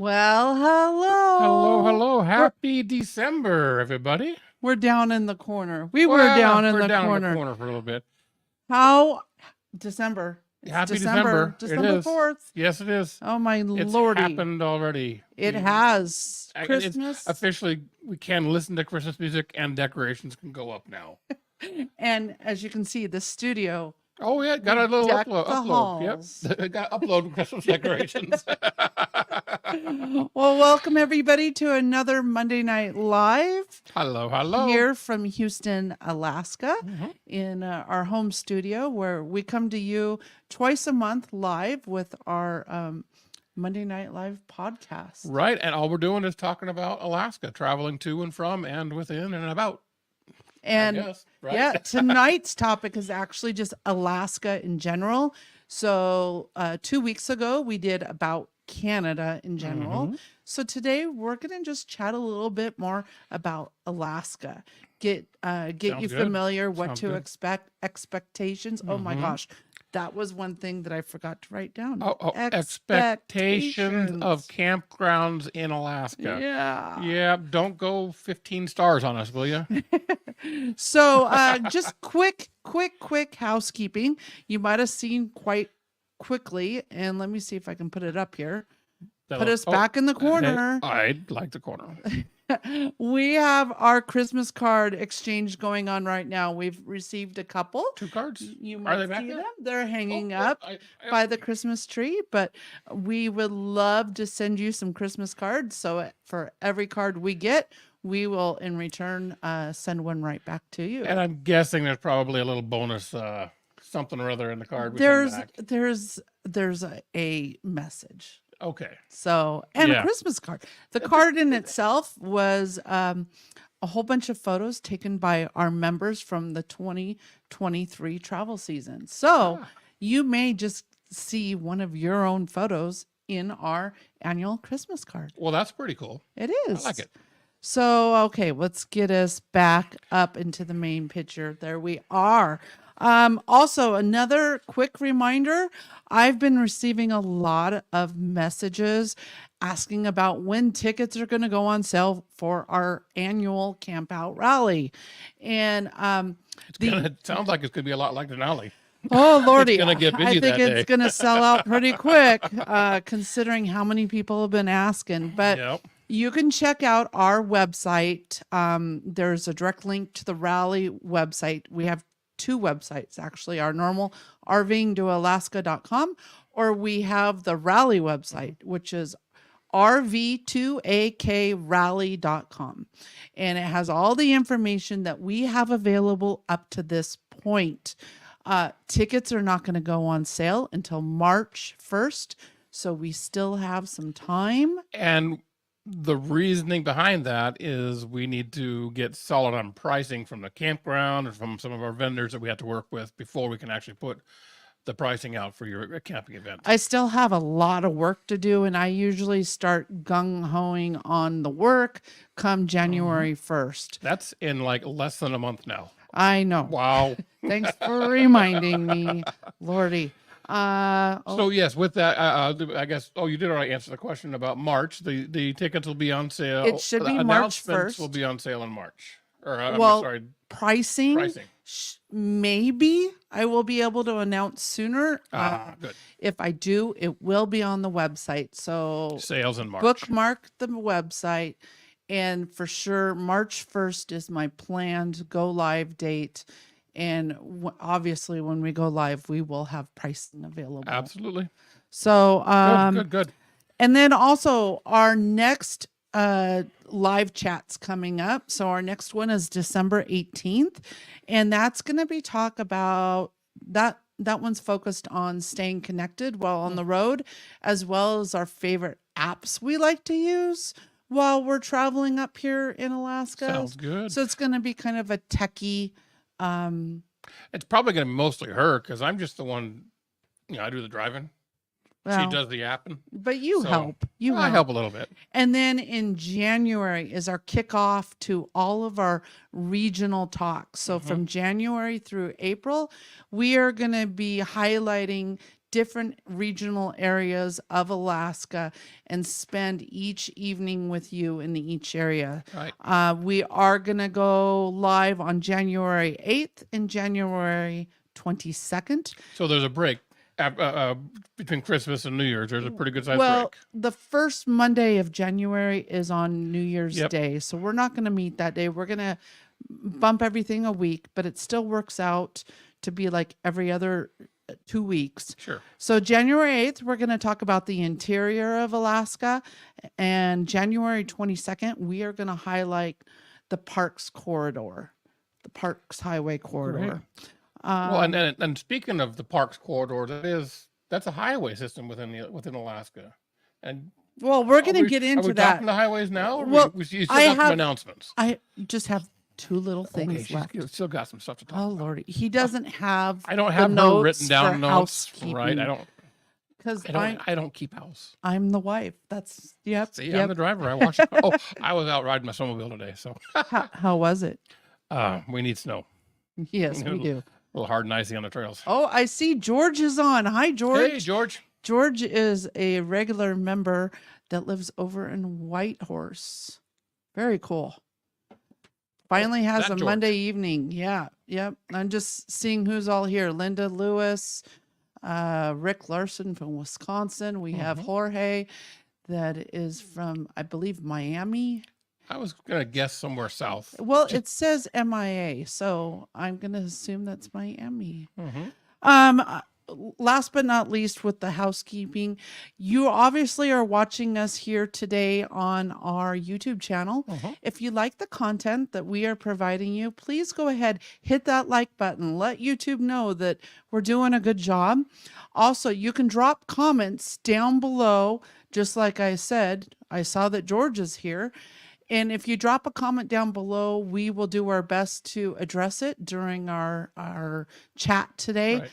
Well, hello. Hello. Happy December, everybody. We're down in the corner. We're down in the corner for a little bit. How? December. It's Happy December. It December is. 4th. Yes, it is. Oh, my It's lordy. happened already. It has. It's Christmas. officially, we can listen to Christmas music and decorations can go up now. And as you can see, the studio. Oh, yeah. Got a little decked the upload. halls. Yep. Got upload Christmas decorations. Well, welcome everybody to another Monday Night Live. Hello. Here from Houston, Alaska, in our home studio, where we come to you twice a month live with our Monday Night Live podcast. Right. And all we're doing is talking about Alaska, traveling to and from and within and about. And guess, right? yeah, tonight's topic is actually just Alaska in general. So 2 weeks ago, we did about Canada in general. So today we're going to just chat a little bit more about Alaska. Get you familiar, what to expect, expectations. Oh my gosh. That was one thing that I forgot to write down. Expectations of campgrounds in Alaska. Yeah. Don't go 15 stars on us, will you? So just quick housekeeping. You might have seen quite quickly, and let me see if I can put it up here. Put us back in the corner. I'd like the corner. We have our Christmas card exchange going on right now. We've received a couple. 2 cards? You might see them. They're hanging up by the Christmas tree, but we would love to send you some Christmas cards. So for every card we get, we will in return send one right back to you. And I'm guessing there's probably a little bonus something or other in the card. There's a message. Okay. So, and a Christmas card. The card in itself was a whole bunch of photos taken by our members from the 2023 travel season. So you may just see one of your own photos in our annual Christmas card. Well, that's pretty cool. It is. I like it. So, okay, let's get us back up into the main picture. There we are. Also, another quick reminder, I've been receiving a lot of messages asking about when tickets are going to go on sale for our annual Camp Out Rally. And It sounds like it's going to be a lot like Denali. Oh, Lordy. It's going to get busy I think that day. it's going to sell out pretty quick, considering how many people have been asking. But you can check out our website. There's a direct link to the rally website. We have 2 websites, actually, our normal RVing.alaska.com, or we have the rally website, which is RV2AKrally.com. And it has all the information that we have available up to this point. Tickets are not going to go on sale until March 1st. So we still have some time. And the reasoning behind that is we need to get solid on pricing from the campground and from some of our vendors that we have to work with before we can actually put the pricing out for your camping event. I still have a lot of work to do, and I usually start gung-hoing on the work come January 1st. That's in like less than a month now. I know. Wow. Thanks for reminding me, Lordy. So yes, with that, I guess. Oh, you did already answer the question about March. The tickets will be on sale. It should be March Announcements 1st. will be on sale in March. Or pricing. Maybe I will be able to announce sooner. Good. If I do, it will be on the website. So sales in March. Bookmark the website, and for sure, March 1st is my planned go live date. And obviously, when we go live, we will have pricing available. Absolutely. So, good. And then also our next live chat's coming up. So our next one is December 18th, and that's going to be talk about that. That one's focused on staying connected while on the road, as well as our favorite apps we like to use while we're traveling up here in Alaska. Sounds good. So it's going to be kind of a techie. It's probably going to be mostly her because I'm just the one, I do the driving. Well, she does the apping. But you help. I help a little bit. And then in January is our kickoff to all of our regional talks. So from January through April, we are going to be highlighting different regional areas of Alaska and spend each evening with you in each area. Right. We are going to go live on January 8th and January 22nd. So there's a break between Christmas and New Year's. There's a pretty good sized Well, break. the first Monday of January is on New Year's Yep. Day. So we're not going to meet that day. We're going to bump everything a week, but it still works out to be like every other 2 weeks. Sure. So January 8th, we're going to talk about the interior of Alaska. And January 22nd, we are going to highlight the Parks Corridor, the Parks Highway Corridor. Well, and speaking of the Parks Corridor, that's a highway system within Alaska. And Well, we're going to get are into we that. talking the highways now? Or Well, we still I got some have- announcements. I just have 2 little things Okay, left. she's still got some stuff to talk Oh about. Lordy, he doesn't have. I don't the have her notes written down for notes. Right. housekeeping, because I don't keep house. I'm the wife. That's yep. See, yep. I'm the driver. I watch. Oh, I was out riding my snowmobile today, so How was it? we need snow. Yes, we do. A little hard and icy on the trails. Oh, I see George is on. Hi, George. Hey, George. George is a regular member that lives over in Whitehorse. Very cool. Finally has that a George. Monday evening. Yeah. Yep. I'm just seeing who's all here. Linda Lewis, Rick Larson from Wisconsin. We have Jorge that is from, I believe, Miami. I was gonna guess somewhere south. Well, it says MIA, so I'm going to assume that's Miami. Mm-hmm. Last but not least, with the housekeeping, you obviously are watching us here today on our YouTube channel. If you like the content that we are providing you, please go ahead, hit that like button. Let YouTube know that we're doing a good job. Also, you can drop comments down below. Just like I said, I saw that George is here. And if you drop a comment down below, we will do our best to address it during our chat today. Right.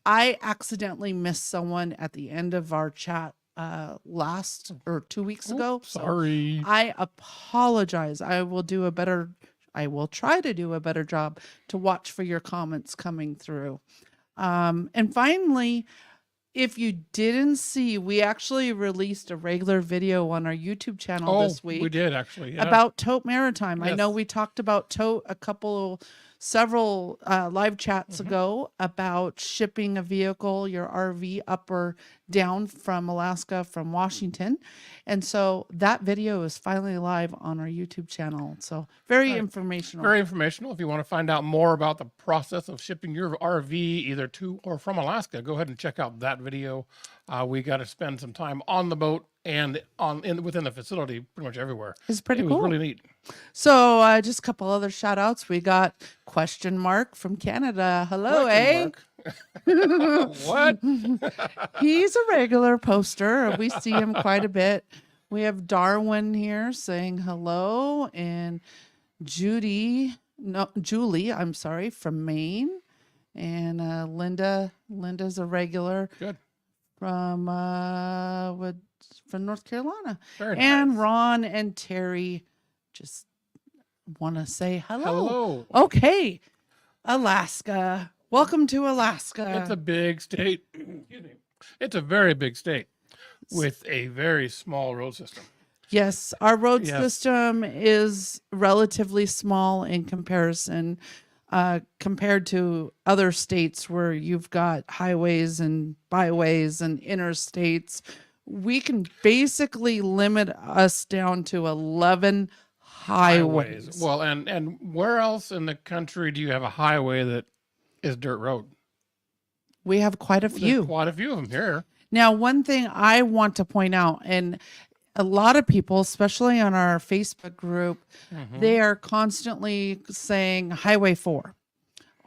I accidentally missed someone at the end of our chat 2 weeks ago. So Sorry. I apologize. I will try to do a better job to watch for your comments coming through. And finally, if you didn't see, we actually released a regular video on our YouTube channel this week. We did actually. Yeah. About Tote Maritime. I know Yes. we talked about Tote several live chats ago about shipping a vehicle, your RV, up or down from Alaska, from Washington. And so that video is finally live on our YouTube channel. So very informational. Very informational. If you want to find out more about the process of shipping your RV either to or from Alaska, go ahead and check out that video. We got to spend some time on the boat and within the facility, pretty much everywhere. It's pretty It cool. was really neat. So just a couple other shout outs. We got question mark from Canada. Hello, Question mark. What? He's a regular poster. We see him quite a bit. We have Darwin here saying hello, and Julie, I'm sorry, from Maine, and Linda's a regular Good. from North Carolina. Very And nice. Ron and Terry just want to say hello. Hello. Okay, Alaska. Welcome to Alaska. It's a big state. Excuse me. It's a very big state with a very small road system. Yes, our road Yes. system is relatively small in comparison, compared to other states where you've got highways and byways and interstates. We can basically limit us down to 11 highways. Well, and where else in the country do you have a highway that is dirt road? We have quite a There's few. quite a few of them here. Now, one thing I want to point out, and a lot of people, especially on our Facebook group, they are constantly saying Highway 4.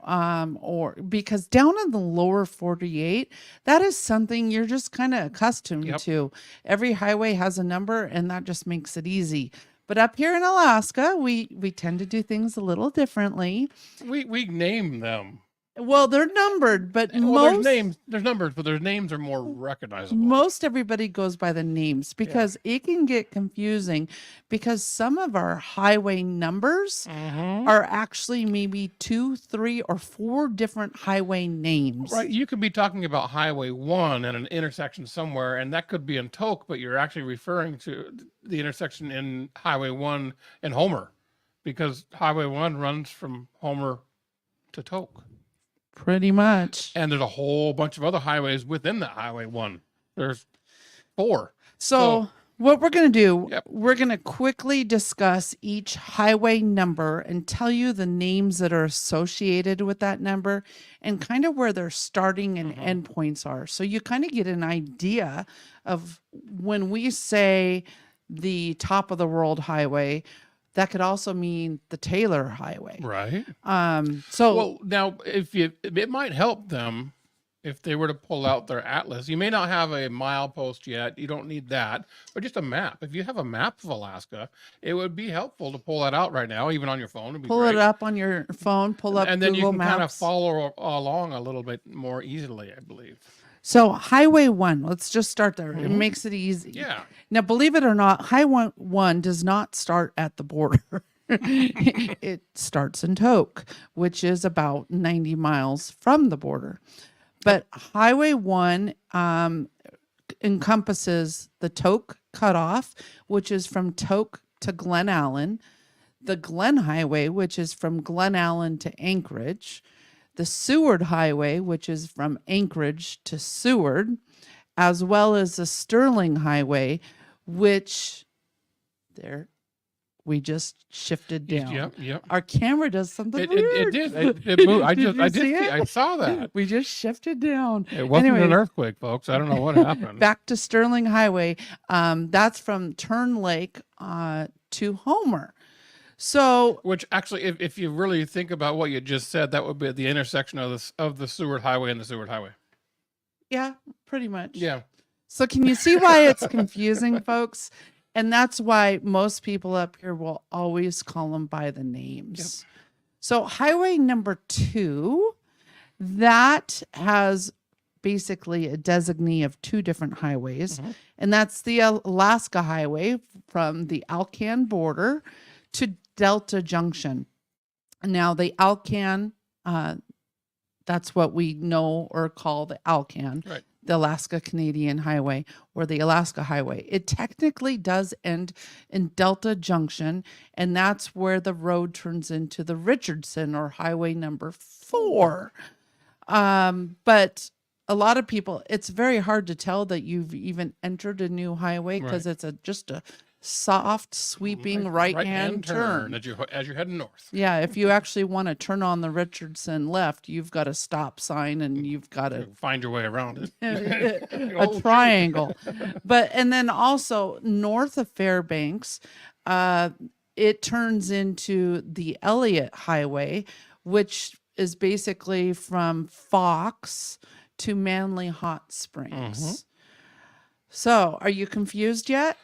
Or because down in the lower 48, that is something you're just kind of accustomed Yep. to. Every highway has a number, and that just makes it easy. But up here in Alaska, we tend to do things a little differently. We name them. Well, they're numbered, but Well, there's most names, there's numbers, but their names are more recognizable. most everybody goes by the names because it can get confusing because some of our highway numbers are actually maybe 2, 3, or 4 different highway names. Right. You could be talking about Highway 1 at an intersection somewhere, and that could be in Tok, but you're actually referring to the intersection in Highway 1 in Homer, because Highway 1 runs from Homer to Tok. Pretty much. And there's a whole bunch of other highways within that Highway 1. There's 4. So what we're going to do, Yep. we're going to quickly discuss each highway number and tell you the names that are associated with that number and kind of where their starting and end points are. So you kind of get an idea of when we say the top of the world highway, that could also mean the Taylor Highway. Right. So Well, now, it might help them if they were to pull out their atlas. You may not have a milepost yet. You don't need that, but just a map. If you have a map of Alaska, it would be helpful to pull that out right now, even on your phone. It'd be pull great. it up on your phone, pull up And then Google you can kind of Maps. follow along a little bit more easily, I believe. So Highway 1, let's just start there. It makes it easy. Yeah. Now, believe it or not, Highway 1 does not start at the border. It starts in Tok, which is about 90 miles from the border. But Highway 1 encompasses the Tok cutoff, which is from Tok to Glen Allen, the Glen Highway, which is from Glen Allen to Anchorage, the Seward Highway, which is from Anchorage to Seward, as well as the Sterling Highway, which there we just shifted down. Yep. Our camera does something It weird. did. It moved. Did you see it? I saw that. We just shifted down. It wasn't Anyway, an earthquake, folks. I don't know what happened. back to Sterling Highway. That's from Turn Lake to Homer. So, Which actually, if you really think about what you just said, that would be at the intersection of the Seward Highway and the Seward Highway. yeah, pretty much. Yeah. So can you see why it's confusing, folks? And that's why most people up here will always call them by the names. Yep. So highway number 2, that has basically a designee of 2 different highways. And that's the Alaska Highway from the Alcan border to Delta Junction. Now the Alcan, that's what we know or call the Alcan. Right. The Alaska Canadian Highway or the Alaska Highway. It technically does end in Delta Junction, and that's where the road turns into the Richardson or highway number 4. But a lot of people, it's very hard to tell that you've even entered a new highway because it's just a soft sweeping right-hand turn. as you're heading north. Yeah, if you actually want to turn on the Richardson left, you've got a stop sign and you've got to Find your way around it. a triangle. And then also north of Fairbanks, it turns into the Elliott Highway, which is basically from Fox to Manly Hot Springs. So, are you confused yet?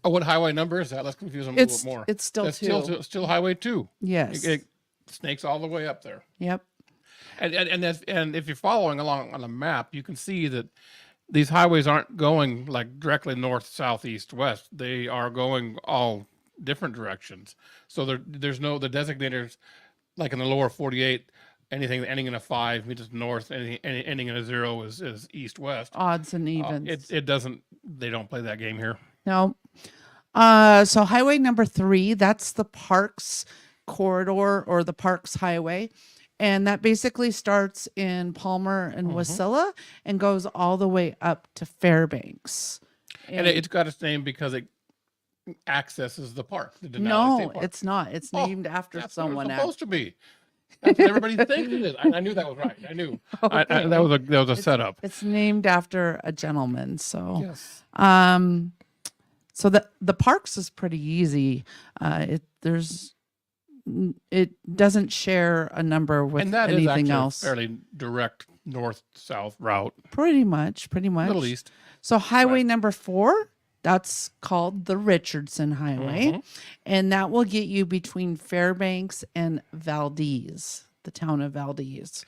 Oh, what highway number is that? Let's confuse them a little bit more. It's still That's 2. still Highway 2. Yes. It snakes all the way up there. Yep. And if you're following along on the map, you can see that these highways aren't going like directly north, south, east, west. They are going all different directions. So there's no the designators like in the lower 48. Anything ending in a 5 means north. Anything ending in a 0 is east, west. Odds and evens. It doesn't. They don't play that game here. No. So highway number 3, that's the Parks corridor or the Parks Highway. And that basically starts in Palmer and Wasilla and goes all the way up to Fairbanks. And it's got its name because it accesses the park. The Denali no, State Park. it's not. It's named after That's someone what it's else. supposed to be. That's what everybody thinks it is. I knew that was right. I knew. That was a setup. It's named after a gentleman. So, Yes. so the Parks is pretty easy. It doesn't share a number with And that is anything actually else. a fairly direct north-south route. Pretty much. Middle East. So highway number 4, that's called the Richardson Highway. And that will get you between Fairbanks and Valdez, the town of Valdez.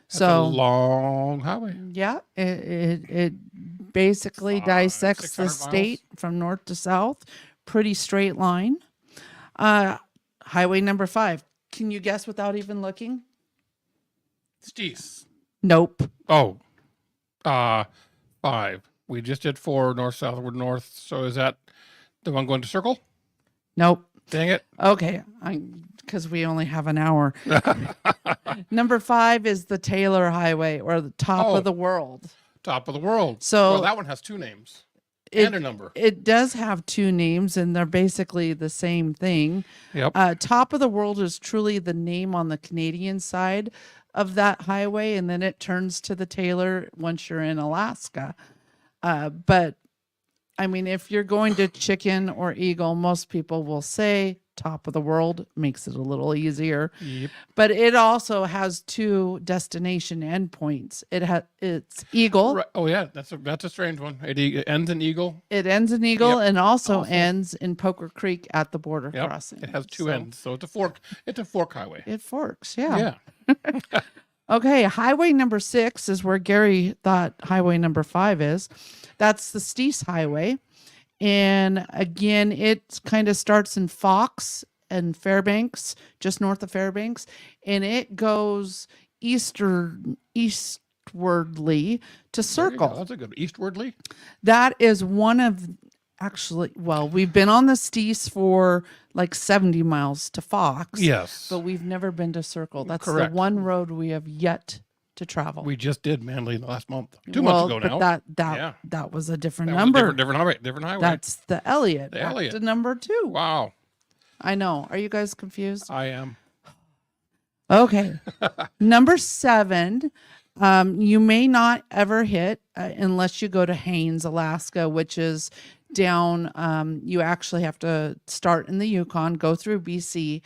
That's a So long highway. yeah, it basically dissects the 600 state from north to south, pretty straight line. Highway number 5. Can you guess without even looking? Steez. Nope. Oh, 5. We just did 4 north, southward, north. So is that the one going to circle? Nope. Dang it. Okay, because we only have an hour. Number 5 is the Taylor Highway, or the top Oh. of the world. Top of the world. So well, that one has 2 names and a number. It does have 2 names, and they're basically the same thing. Yep. Top of the world is truly the name on the Canadian side of that highway, and then it turns to the Taylor once you're in Alaska. But I mean, if you're going to Chicken or Eagle, most people will say top of the world, makes it a little easier. Yep. But it also has 2 destination endpoints. It's Eagle. Right. Oh yeah, that's a strange one. It ends in Eagle. It ends in Eagle, Yep. and also ends in Poker Creek at the border Yep. crossing. It has 2 So ends, so it's a fork. It's a fork highway. It forks, yeah. Yeah. Okay, highway number 6 is where Gary thought highway number 5 is. That's the Steese Highway. And again, it kind of starts in Fox and Fairbanks, just north of Fairbanks, and it goes eastwardly to There you go. Circle. That's a good eastwardly. That is one of we've been on the Steese for like 70 miles to Fox. Yes. But we've never been to Circle. That's Correct. the one road we have yet to travel. We just did Manly last month. 2 months ago now. But Yeah. that was a different That was a number. different highway. That's the Elliott. The Back Elliott. to number 2. Wow. I know. Are you guys confused? I am. Okay. Number 7. You may not ever hit unless you go to Haines, Alaska, which is down. You actually have to start in the Yukon, go through BC,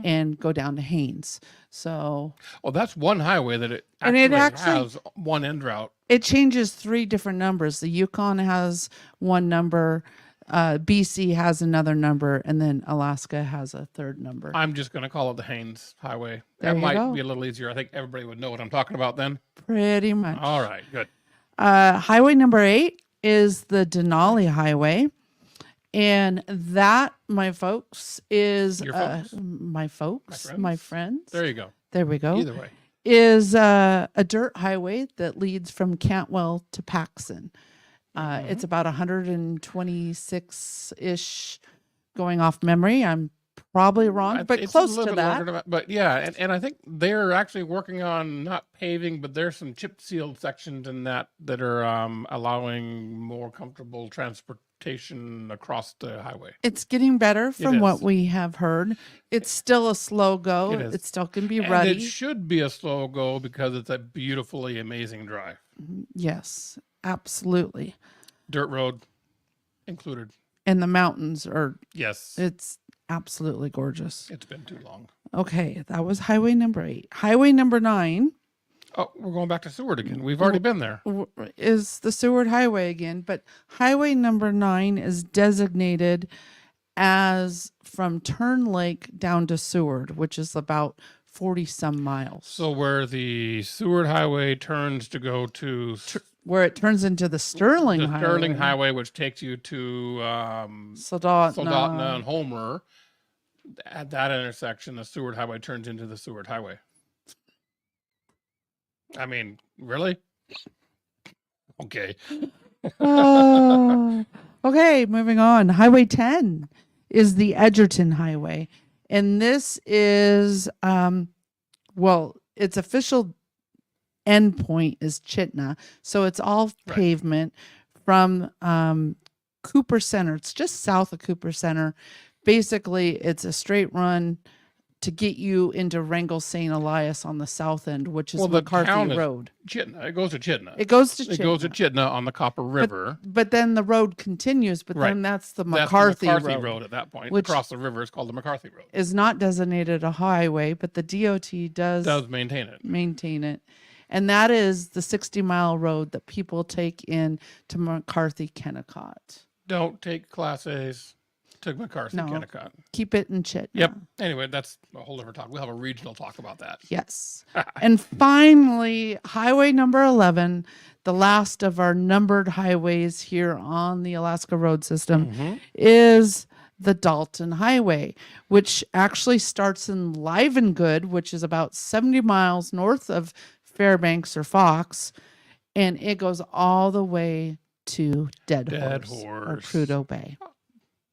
and go down to Haines. So Well, that's one highway that it actually has one end route. it changes 3 different numbers. The Yukon has one number, BC has another number, and then Alaska has a third number. I'm just going to call it the Haines Highway. There That you might go. be a little easier. I think everybody would know what I'm talking about then. Pretty much. All right, good. Highway number 8 is the Denali Highway. And that, my folks, is Your folks? my folks, my friends. There you go. There we go. Either way. Is a dirt highway that leads from Cantwell to Paxson. It's about 126-ish going off memory. I'm probably wrong, but It's close a little to bit that. longer than that. But yeah, and I think they're actually working on not paving, but there's some chip sealed sections in that are allowing more comfortable transportation across the highway. It's getting better from what is. we have heard. It's still a slow go. It is. It still can be And ruddy. it should be a slow go because it's a beautifully amazing drive. Yes, absolutely. Dirt road included. And the mountains are, Yes. it's absolutely gorgeous. It's been too long. Okay, that was highway number 8. Highway number 9 Oh, we're going back to Seward again. We've already been there. is the Seward Highway again, but highway number 9 is designated as from Turn Lake down to Seward, which is about 40 some miles. So where the Seward Highway turns to go to Where it turns into the Sterling the Highway. Sterling Highway, which takes you to Soldotna. and Homer. At that intersection, the Seward Highway turns into the Seward Highway. I mean, really? Okay. Okay, moving on. Highway 10 is the Edgerton Highway. And this is, its official endpoint is Chitna. So it's all pavement from Cooper Center. It's just south of Cooper Center. Basically, it's a straight run to get you into Wrangell St. Elias on the south end, which is McCarthy Road. Chitna. It goes to Chitna. It goes to Chitna. It goes to Chitna on the Copper River. But then the road continues, but then that's the McCarthy, That's the McCarthy Road at that point. which across the river is called the McCarthy Road. is not designated a highway, but the DOT Does maintain it. maintain it. And that is the 60-mile road that people take in to McCarthy, Kennecott. Don't take Class A's. to McCarthy, No. Kennecott. Keep it in Chit. Yep. now. Anyway, that's a whole different talk. We'll have a regional talk about that. Yes. And finally, highway number 11, the last of our numbered highways here on the Alaska road system, is the Dalton Highway, which actually starts in Livengood, which is about 70 miles north of Fairbanks or Fox, and it goes all the way to Dead Horse or Prudhoe Bay.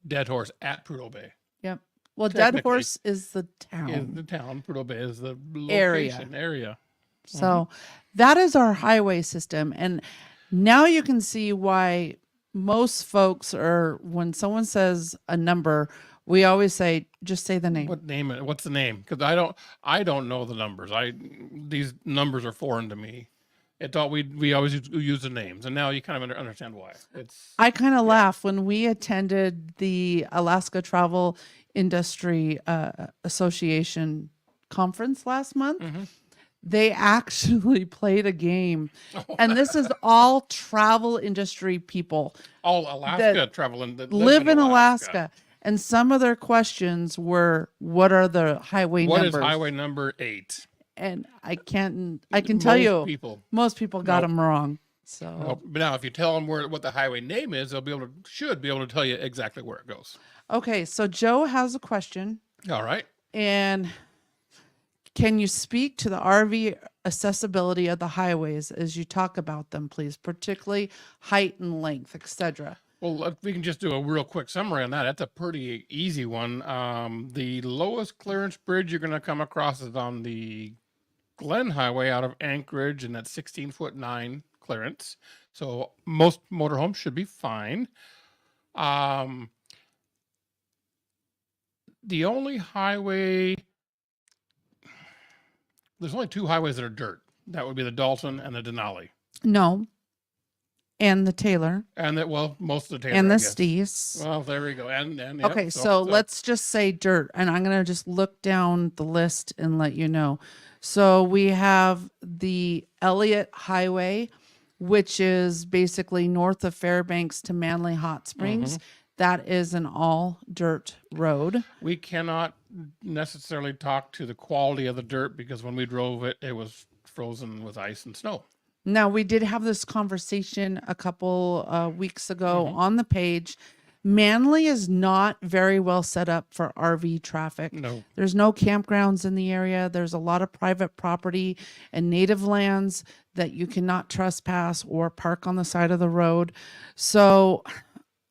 Dead Horse at Prudhoe Bay. Yep. Well, Dead Horse is the town. Is the town. Prudhoe Bay is the location area. So that is our highway system. And now you can see why most folks are, when someone says a number, we always say, just say the name. What's the name? Because I don't know the numbers. These numbers are foreign to me. We always use the names, and now you kind of understand why. I kind of laugh when we attended the Alaska Travel Industry Association conference last month. They actually played a game, and this is all travel industry people. All Alaska travel and live in Alaska. And some of their questions were, "What are the highway numbers? What is highway number 8?" And I can tell you, most people got them wrong. So, but now if you tell them what the highway name is, they'll should be able to tell you exactly where it goes. Okay, so Joe has a question. All right. And can you speak to the RV accessibility of the highways as you talk about them, please, particularly height and length, etc.? Well, we can just do a real quick summary on that. That's a pretty easy one. The lowest clearance bridge you're going to come across is on the Glen Highway out of Anchorage, and that's 16'9" clearance. So most motorhomes should be fine. The only highway, there's only 2 highways that are dirt. That would be the Dalton and the Denali. No. And the Taylor. And most of the Taylor. And the Steese. Well, there we go. And okay, so let's just say dirt. And I'm going to just look down the list and let you know. So we have the Elliott Highway, which is basically north of Fairbanks to Manly Hot Springs. That is an all dirt road. We cannot necessarily talk to the quality of the dirt because when we drove it, it was frozen with ice and snow. Now, we did have this conversation a couple weeks ago on the page. Manly is not very well set up for RV traffic. No. There's no campgrounds in the area. There's a lot of private property and native lands that you cannot trespass or park on the side of the road. So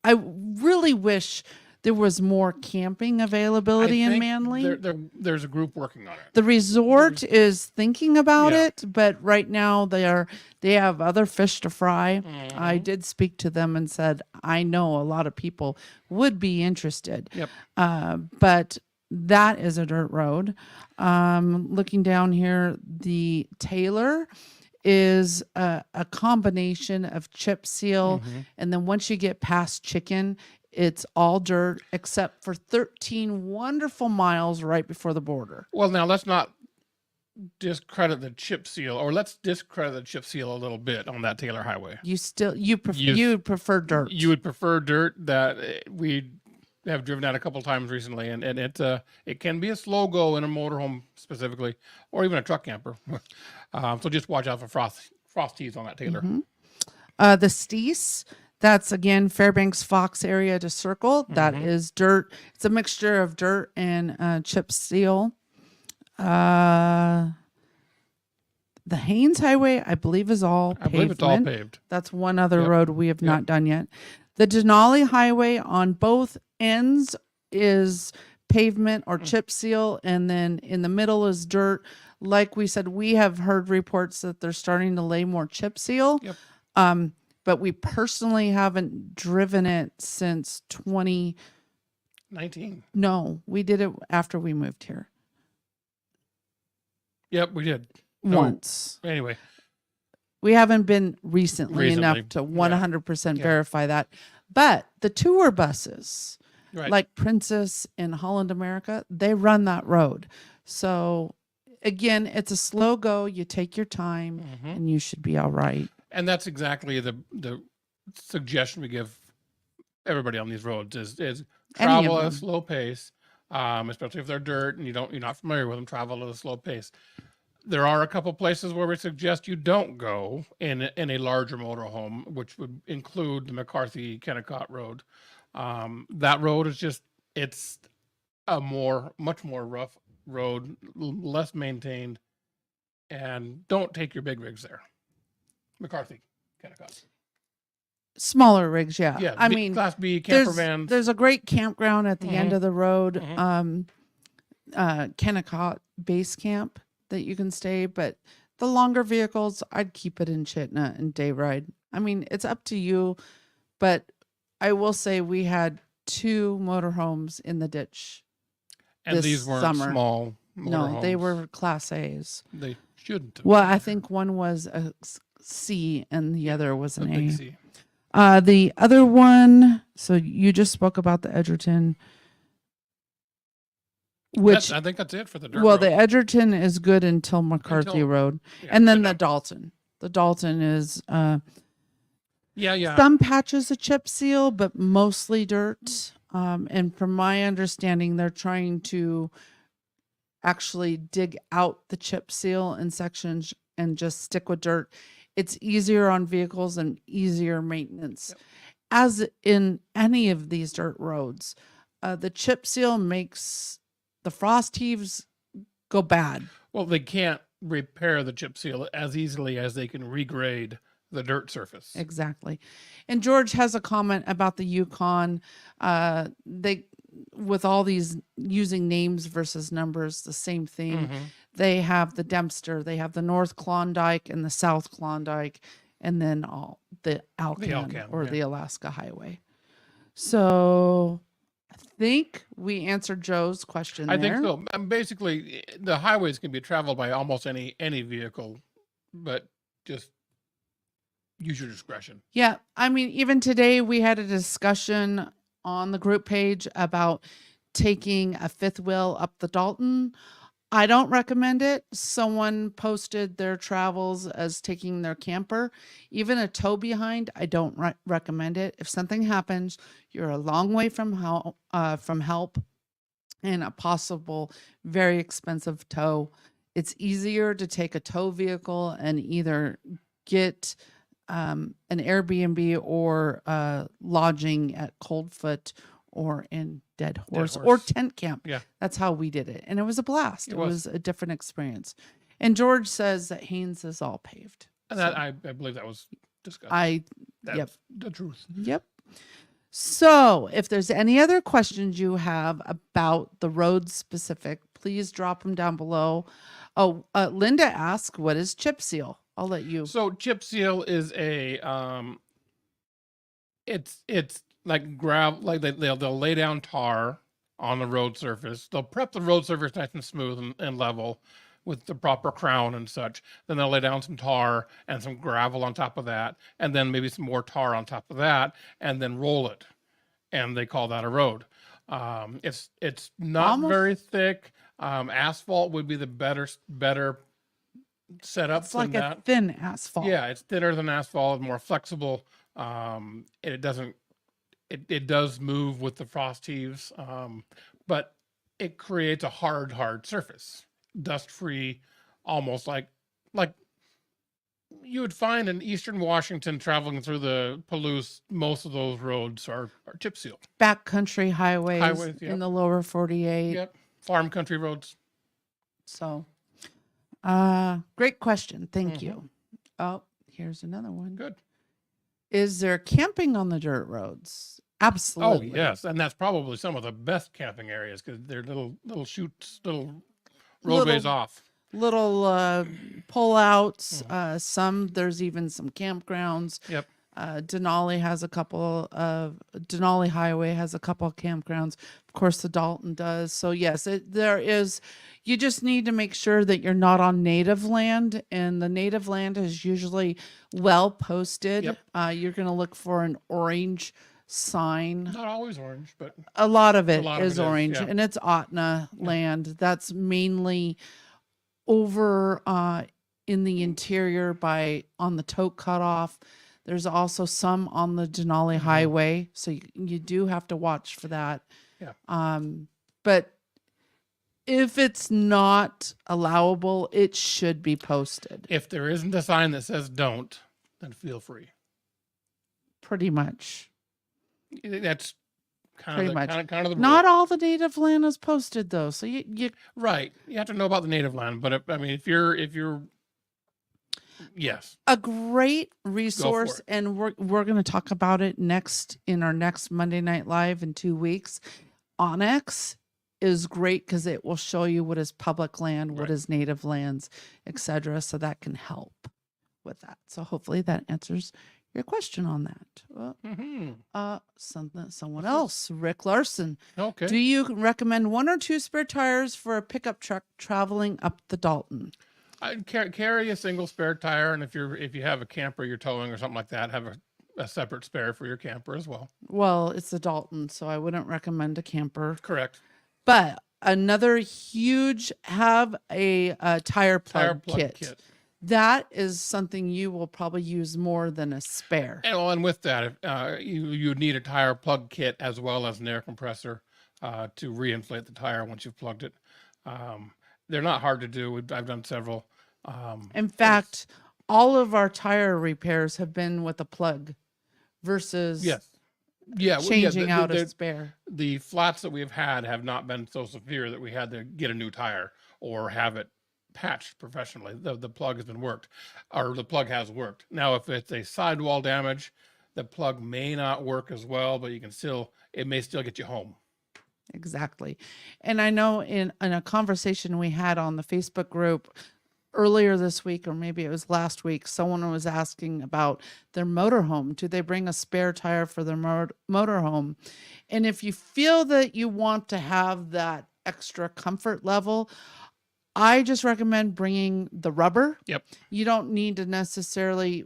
I really wish there was more camping availability in Manly. There's a group working on it. The resort is thinking about it, but right now they have other fish to fry. I did speak to them and said, I know a lot of people would be interested. Yep. But that is a dirt road. Looking down here, the Taylor is a combination of chip seal, and then once you get past Chicken, it's all dirt except for 13 wonderful miles right before the border. Well, now let's not discredit the chip seal, or let's discredit the chip seal a little bit on that Taylor Highway. You would prefer dirt. You would prefer dirt. That we have driven that a couple times recently, and it can be a slow go in a motorhome specifically, or even a truck camper. So just watch out for frosties on that Taylor. The Steese. That's, again, Fairbanks Fox area to Circle. That is dirt. It's a mixture of dirt and chip seal. The Haynes Highway, I believe, is all pavement. I believe it's all paved. That's one other road we have not done yet. The Denali Highway on both ends is pavement or chip seal, and then in the middle is dirt. Like we said, we have heard reports that they're starting to lay more chip seal. But we personally haven't driven it since 2019. No, we did it after we moved here. Yep, we did. Once. Anyway. We haven't been recently enough to 100% verify that. But the tour buses, like Princess and Holland America, they run that road. So, again, it's a slow go. You take your time, and you should be all right. And that's exactly the suggestion we give everybody on these roads is Any of travel at a them. slow pace, especially if they're dirt and you're not familiar with them. Travel at a slow pace. There are a couple places where we suggest you don't go in a larger motorhome, which would include the McCarthy Kennecott Road. That road is it's a much more rough road, less maintained, and don't take your big rigs there. McCarthy Kennecott. Smaller rigs, yeah. Yeah, I mean, Class B camper vans. there's a great campground at the end Mhm. of the road, Mhm. Kennecott Base Camp that you can stay, but the longer vehicles, I'd keep it in Chittenden and day ride. I mean, it's up to you, but I will say we had 2 motorhomes in the ditch And this these weren't summer. small No, they motorhomes. were Class A's. They shouldn't have Well, been. I think one was a C and the other was a an big A. C. The other one, so you just spoke about the Edgerton, which, I think that's it for the dirt well, road. the Edgerton is good until McCarthy Until- Road. Yeah, And then sit the down. Dalton. The Dalton is Yeah. some patches of chip seal, but mostly dirt. And from my understanding, they're trying to actually dig out the chip seal in sections and just stick with dirt. It's easier on vehicles and easier maintenance. Yep. As in any of these dirt roads, the chip seal makes the frost heaves go bad. Well, they can't repair the chip seal as easily as they can regrade the dirt surface. Exactly. And George has a comment about the Yukon. They, with all these using names versus numbers, the same thing. Mhm. They have the Dempster, they have the North Klondike and the South Klondike, and then all the Alcan, Alcan, or yeah. the Alaska Highway. So I think we answered Joe's question I there. think so. Basically, the highways can be traveled by almost any vehicle, but just use your discretion. Yeah. I mean, even today we had a discussion on the group page about taking a fifth wheel up the Dalton. I don't recommend it. Someone posted their travels as taking their camper. Even a tow behind, I don't recommend it. If something happens, you're a long way from help and a possible very expensive tow. It's easier to take a tow vehicle and either get an Airbnb or lodging at Coldfoot or in Dead Horse or Horse. tent camp. Yeah. That's how we did it. And it was a blast. It It was. was a different experience. And George says that Haynes is all paved. And So that I believe that was discussed. Yep. That's the truth. Yep. So if there's any other questions you have about the road specific, please drop them down below. Oh, Linda asked, what is chip seal? I'll let you. So chip seal is a it's like gravel, like they'll lay down tar on the road surface. They'll prep the road surface nice and smooth and level with the proper crown and such. Then they'll lay down some tar and some gravel on top of that, and then maybe some more tar on top of that, and then roll it. And they call that a road. It's not Almost- very thick. Asphalt would be the better setup It's than like that. a thin asphalt. Yeah, it's thinner than asphalt, more flexible. It doesn't. It does move with the frost heaves, but it creates a hard surface, dust free, almost like you would find in eastern Washington traveling through the Palouse. Most of those roads are chip seal. Backcountry highways, Highways, yep. in the lower 48. Yep, farm country roads. So, great question. Thank you. Oh, here's another one. Good. Is there camping on the dirt roads? Oh Absolutely. yes, and that's probably some of the best camping areas because they're little shoots, little roadways off. Little pull-outs. Some, there's even some campgrounds. Yep. Denali Highway has a couple of campgrounds. Of course, the Dalton does. So yes, there is. You just need to make sure that you're not on native land, and the native land is usually well posted. Yep. You're going to look for an orange sign. Not always orange, but A lot of it lot of is it is, orange, yeah. and it's Otna land. That's mainly over in the interior on the Tote Cutoff. There's also some on the Denali Highway, so you do have to watch for that. Yeah. But if it's not allowable, it should be posted. If there isn't a sign that says don't, then feel free. Pretty much. That's kind Pretty of the, much. kind of the Not rule. all the native land is posted though. So you Right. You have to know about the native land, but if you're yes. a great resource, it. and we're going to talk about it in our next Monday Night Live in 2 weeks. Onyx is great because it will show you what is public land, what Right. is native lands, etc. So that can help with that. So hopefully that answers your question on that. Well, someone else, Rick Larson. Okay. Do you recommend 1 or 2 spare tires for a pickup truck traveling up the Dalton? I'd carry a single spare tire, and if you have a camper you're towing or something like that, have a separate spare for your camper as well. Well, it's a Dalton, so I wouldn't recommend a camper. Correct. But another huge, have a tire plug kit. That is something you will probably use more than a spare. And with that, you need a tire plug kit as well as an air compressor to reinflate the tire once you've plugged it. They're not hard to do. I've done several. In fact, all of our tire repairs have been with a plug versus changing out a spare. The flats that we've had have not been so severe that we had to get a new tire or have it patched professionally. The plug has been worked, or the plug has worked. Now, if it's a sidewall damage, the plug may not work as well, but it may still get you home. Exactly. And I know in a conversation we had on the Facebook group earlier this week, or maybe it was last week, someone was asking about their motorhome. Do they bring a spare tire for their motorhome? And if you feel that you want to have that extra comfort level, I just recommend bringing the rubber. Yep. You don't need to necessarily,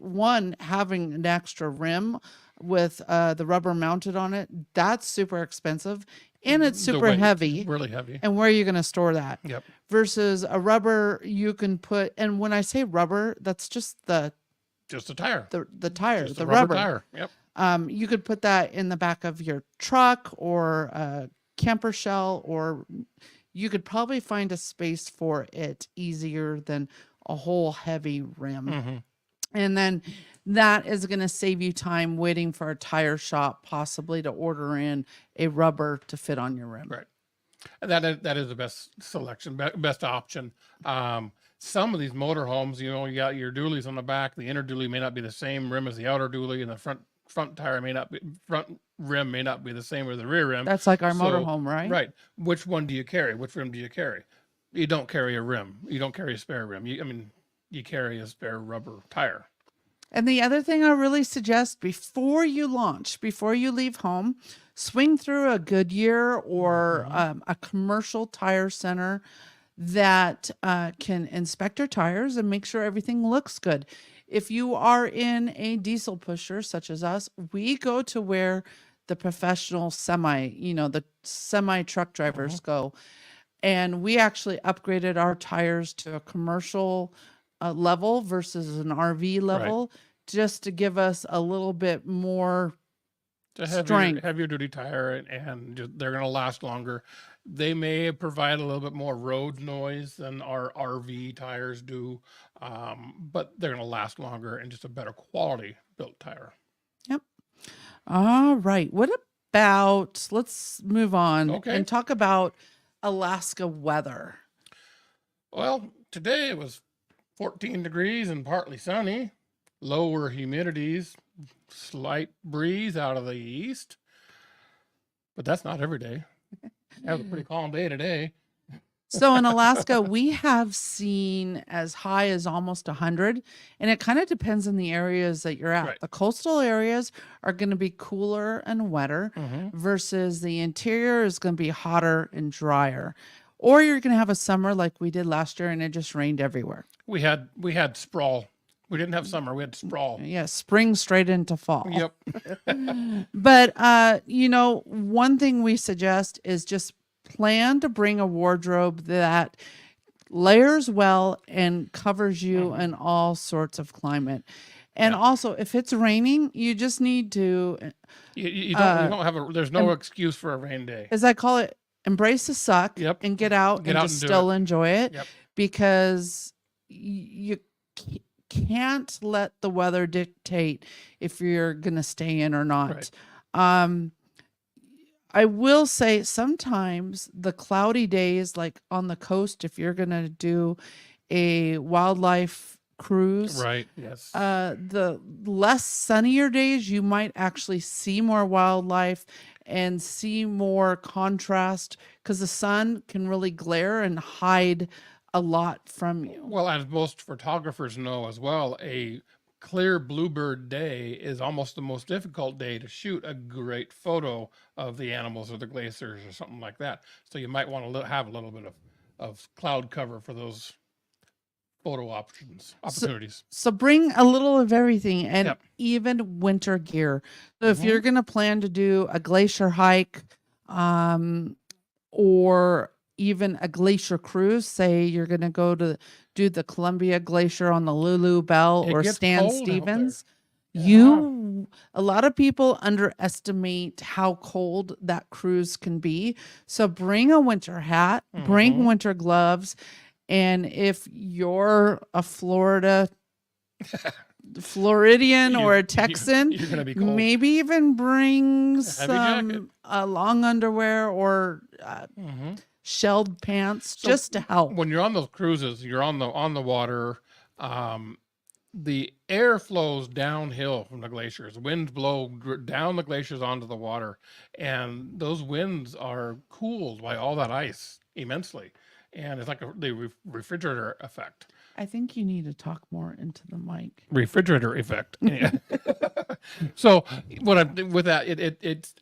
having an extra rim with the rubber mounted on it. That's super expensive. And it's super heavy. Really heavy. And where are you going to store that? Yep. Versus a rubber you can put, and when I say rubber, that's just the tire. The tire, Just the a rubber. tire. Yep. You could put that in the back of your truck or a camper shell, or you could probably find a space for it easier than a whole heavy rim. Mm-hmm. And then that is going to save you time waiting for a tire shop possibly to order in a rubber to fit on your rim. Right. And that is the best selection, best option. Some of these motorhomes, you got your dualies on the back. The inner dually may not be the same rim as the outer dually, and the front tire front rim may not be the same as the rear rim. That's like our motorhome, right? Right. Which one do you carry? Which rim do you carry? You don't carry a rim. You don't carry a spare rim. You carry a spare rubber tire. And the other thing I really suggest before you launch, before you leave home, swing through a Goodyear or a commercial tire center that can inspect your tires and make sure everything looks good. If you are in a diesel pusher such as us, we go to where the professional the semi truck drivers go. And we actually upgraded our tires to a commercial level versus an RV level, just to give us a little bit more strength. Heavier duty tire, and they're going to last longer. They may provide a little bit more road noise than our RV tires do, but they're going to last longer and just a better quality built tire. Yep. All right. What about, let's move on and talk about Alaska weather. Well, today it was 14 degrees and partly sunny, lower humidities, slight breeze out of the east, but that's not every day. That was a pretty calm day today. So in Alaska, we have seen as high as almost 100, and it kind of depends on the areas that you're at. Right. The coastal areas are going to be cooler and wetter versus the interior is going to be hotter and drier. Or you're going to have a summer like we did last year and it just rained everywhere. We had sprawl. We didn't have summer. We had sprawl. Yeah, spring straight into fall. Yep. But, one thing we suggest is just plan to bring a wardrobe that layers well and covers you in all sorts of climate. And also, if it's raining, you just need to, You don't have a, there's no excuse for a rain day. as I call it, embrace the suck Yep. and get out Get and out just and do still it. enjoy it, Yep. because you can't let the weather dictate if you're going to stay in or not. Right. I will say sometimes the cloudy days, like on the coast, if you're going to do a wildlife cruise, Right. Yes. the less sunnier days, you might actually see more wildlife and see more contrast, because the sun can really glare and hide a lot from you. Well, as most photographers know as well, a clear bluebird day is almost the most difficult day to shoot a great photo of the animals or the glaciers or something like that. So you might want to have a little bit of cloud cover for those photo opportunities. So bring a little of everything, and Yep. even winter gear. So if you're going to plan to do a glacier hike, or even a glacier cruise, say you're going to go to do the Columbia Glacier on the Lulu Bell It or gets Stan cold out there. Stevens, Yeah. a lot of people underestimate how cold that cruise can be. So bring a winter hat, bring winter gloves, and if you're a Floridian or a Texan, You're gonna be cold. maybe even bring heavy jacket. some long underwear or shelled pants, So just to help. When you're on those cruises, you're on the water. The air flows downhill from the glaciers. Winds blow down the glaciers onto the water, and those winds are cooled by all that ice immensely, and it's like the refrigerator effect. I think you need to talk more into the mic. Refrigerator effect. Yeah. So with that, it's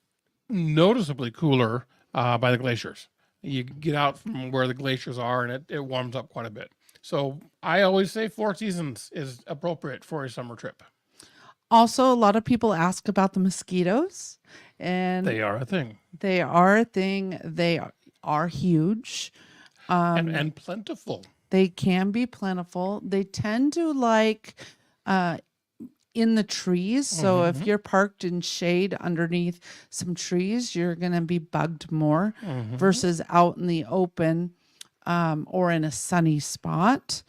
noticeably cooler by the glaciers. You get out from where the glaciers are, and it warms up quite a bit. So I always say 4 seasons is appropriate for a summer trip. Also, a lot of people ask about the mosquitoes, and They are a thing. they are a thing. They are huge. And plentiful. They can be plentiful. They tend to like in the trees. So if you're parked in shade underneath some trees, you're going to be bugged more versus out in the open or in a sunny spot.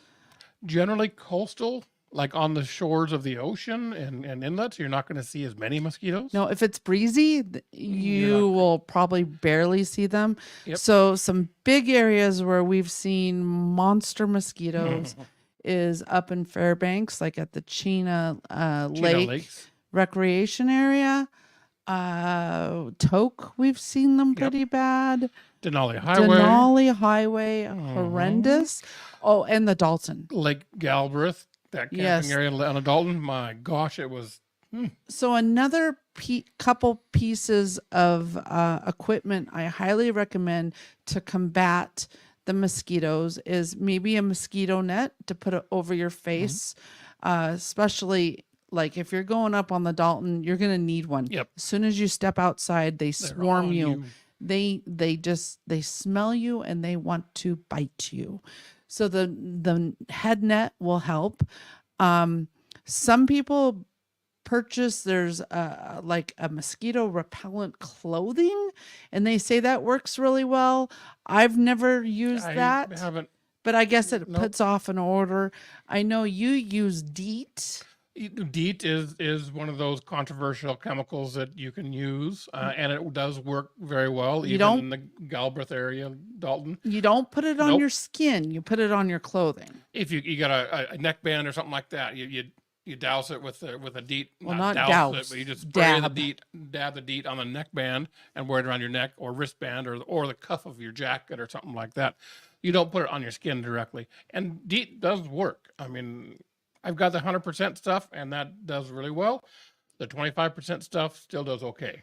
Generally coastal, like on the shores of the ocean and inlets, you're not going to see as many mosquitoes. No, if it's breezy, you will probably barely see them. Yep. So some big areas where we've seen monster mosquitoes is up in Fairbanks, like at the Chena Lake Lakes. recreation area. Toke, we've seen them pretty bad. Denali Highway. Denali Highway, horrendous. Oh, and the Dalton. Lake Galbraith, that camping area on the Dalton. My gosh, it was. So another couple pieces of equipment I highly recommend to combat the mosquitoes is maybe a mosquito net to put it over your face, especially like if you're going up on the Dalton, you're going to need one. Yep. As soon as you step outside, they swarm you. They smell you and they want to bite you. So the head net will help. Some people purchase, there's like a mosquito repellent clothing, and they say that works really well. I've never used that. I haven't. But I guess it puts off an odor. I know you use DEET. DEET is one of those controversial chemicals that you can use, and it does work very well, even in the Galbraith area, Dalton. You don't put it on your skin. You put it on your clothing. If you got a neckband or something like that, you douse it with a DEET. Well, not douse it, but you just spray dab. dab the DEET on the neckband and wear it around your neck or wristband or the cuff of your jacket or something like that. You don't put it on your skin directly. And DEET does work. I mean, I've got the 100% stuff, and that does really well. The 25% stuff still does okay.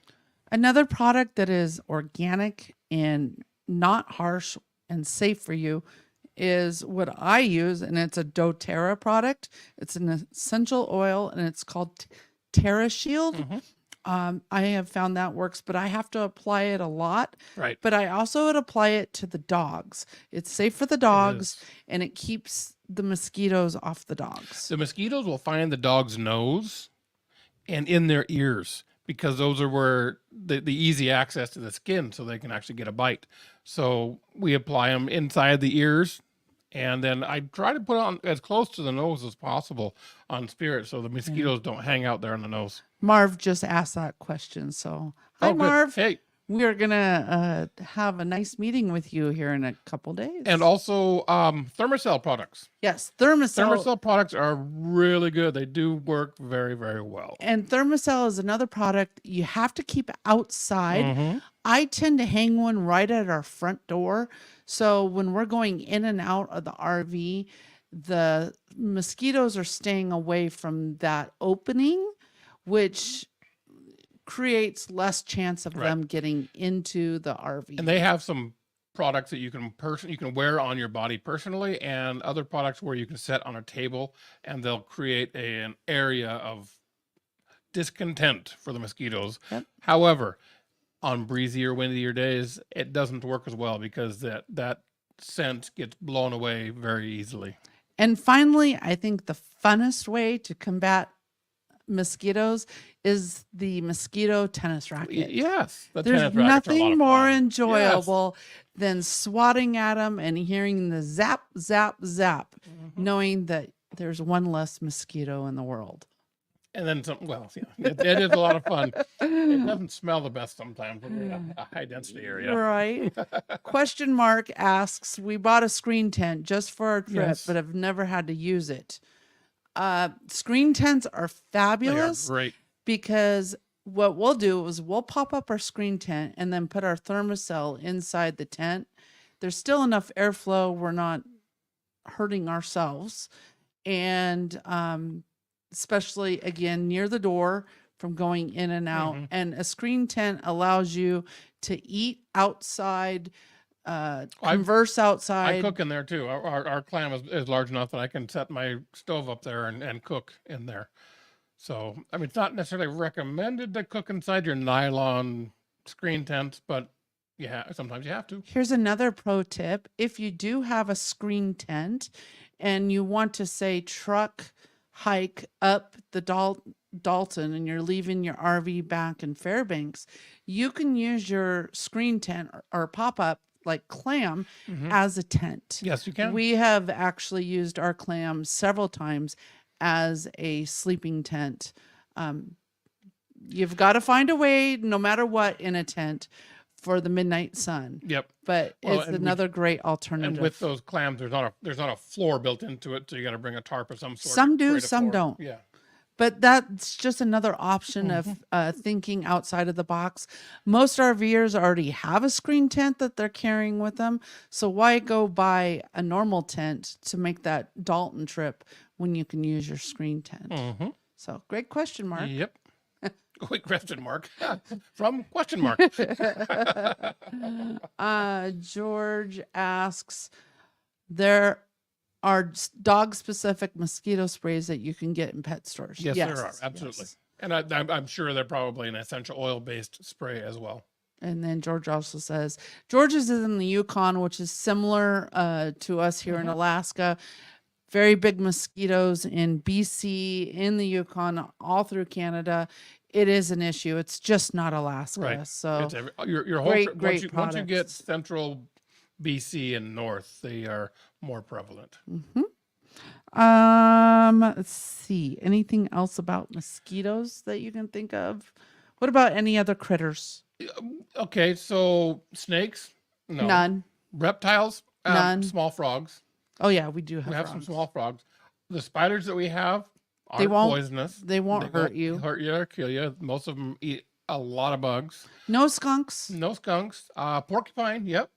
Another product that is organic and not harsh and safe for you is what I use, and it's a doTERRA product. It's an essential oil, and it's called Terra Shield. I have found that works, but I have to apply it a lot. Right. But I also would apply it to the dogs. It's safe for the dogs, and it keeps the mosquitoes off the dogs? The mosquitoes will find the dog's nose and in their ears, because those are where the easy access to the skin, so they can actually get a bite. So we apply them inside the ears, and then I try to put on as close to the nose as possible on Spirit, so the mosquitoes don't hang out there on the nose. Marv just asked that question. So, hi, Good. Marv. Hey. We are going to have a nice meeting with you here in a couple days. And also Thermacell products. Yes, Thermacell. Thermacell products are really good. They do work very, very well. And Thermacell is another product you have to keep outside. Mm-hmm. I tend to hang one right at our front door. So when we're going in and out of the RV, the mosquitoes are staying away from that opening, which creates less chance of them getting into the RV. And they have some products that you can wear on your body personally, and other products where you can set on a table, and they'll create an area of discontent for the mosquitoes. Yep. However, on breezy or windier days, it doesn't work as well, because that scent gets blown away very easily. And finally, I think the funnest way to combat mosquitoes is the mosquito tennis racket. Yes. There's nothing more enjoyable than swatting at them and hearing the zap, zap, zap, knowing that there's one less mosquito in the world. And then some, well, yeah, it is a lot of fun. It doesn't smell the best sometimes when you're in a high density area. Right. Question Mark asks, we bought a screen tent just for our trip, but have never had to use it. Screen tents are fabulous. They are great. Because what we'll do is we'll pop up our screen tent and then put our Thermacell inside the tent. There's still enough airflow. We're not hurting ourselves. And especially, again, near the door from going in and out. And a screen tent allows you to eat outside, converse outside. I cook in there too. Our clam is large enough that I can set my stove up there and cook in there. So, I mean, it's not necessarily recommended to cook inside your nylon screen tent, but yeah, sometimes you have to. Here's another pro tip. If you do have a screen tent and you want to, say, truck hike up the Dalton and you're leaving your RV back in Fairbanks, you can use your screen tent or pop-up like clam as a tent. Yes, you can. We have actually used our clam several times as a sleeping tent. You've got to find a way, no matter what, in a tent for the midnight sun. Yep. But it's another great alternative. And with those clams, there's not a floor built into it, so you got to bring a tarp of some sort. Some do, some don't. Yeah. But that's just another option of thinking outside of the box. Most RVers already have a screen tent that they're carrying with them. So why go buy a normal tent to make that Dalton trip when you can use your screen tent? So great question, Mark. Yep. Quick question mark from question mark. George asks, there are dog-specific mosquito sprays that you can get in pet stores. Yes, there are. Absolutely. Yes. And I'm sure they're probably an essential oil-based spray as well. And then George also says, George's is in the Yukon, which is similar to us here in Alaska. Very big mosquitoes in BC, in the Yukon, all through Canada. It is an issue. It's just not Alaska. Right. So your whole great once you get central BC and north, they are more prevalent. Let's see. Anything else about mosquitoes that you can think of? What about any other critters? Okay, so snakes? No. None. Reptiles? None. Small frogs. Oh yeah, we do have. We have some small frogs. The spiders that we have aren't poisonous. They won't hurt you. Hurt you or kill you. Most of them eat a lot of bugs. No skunks. No skunks. Porcupine. Yep.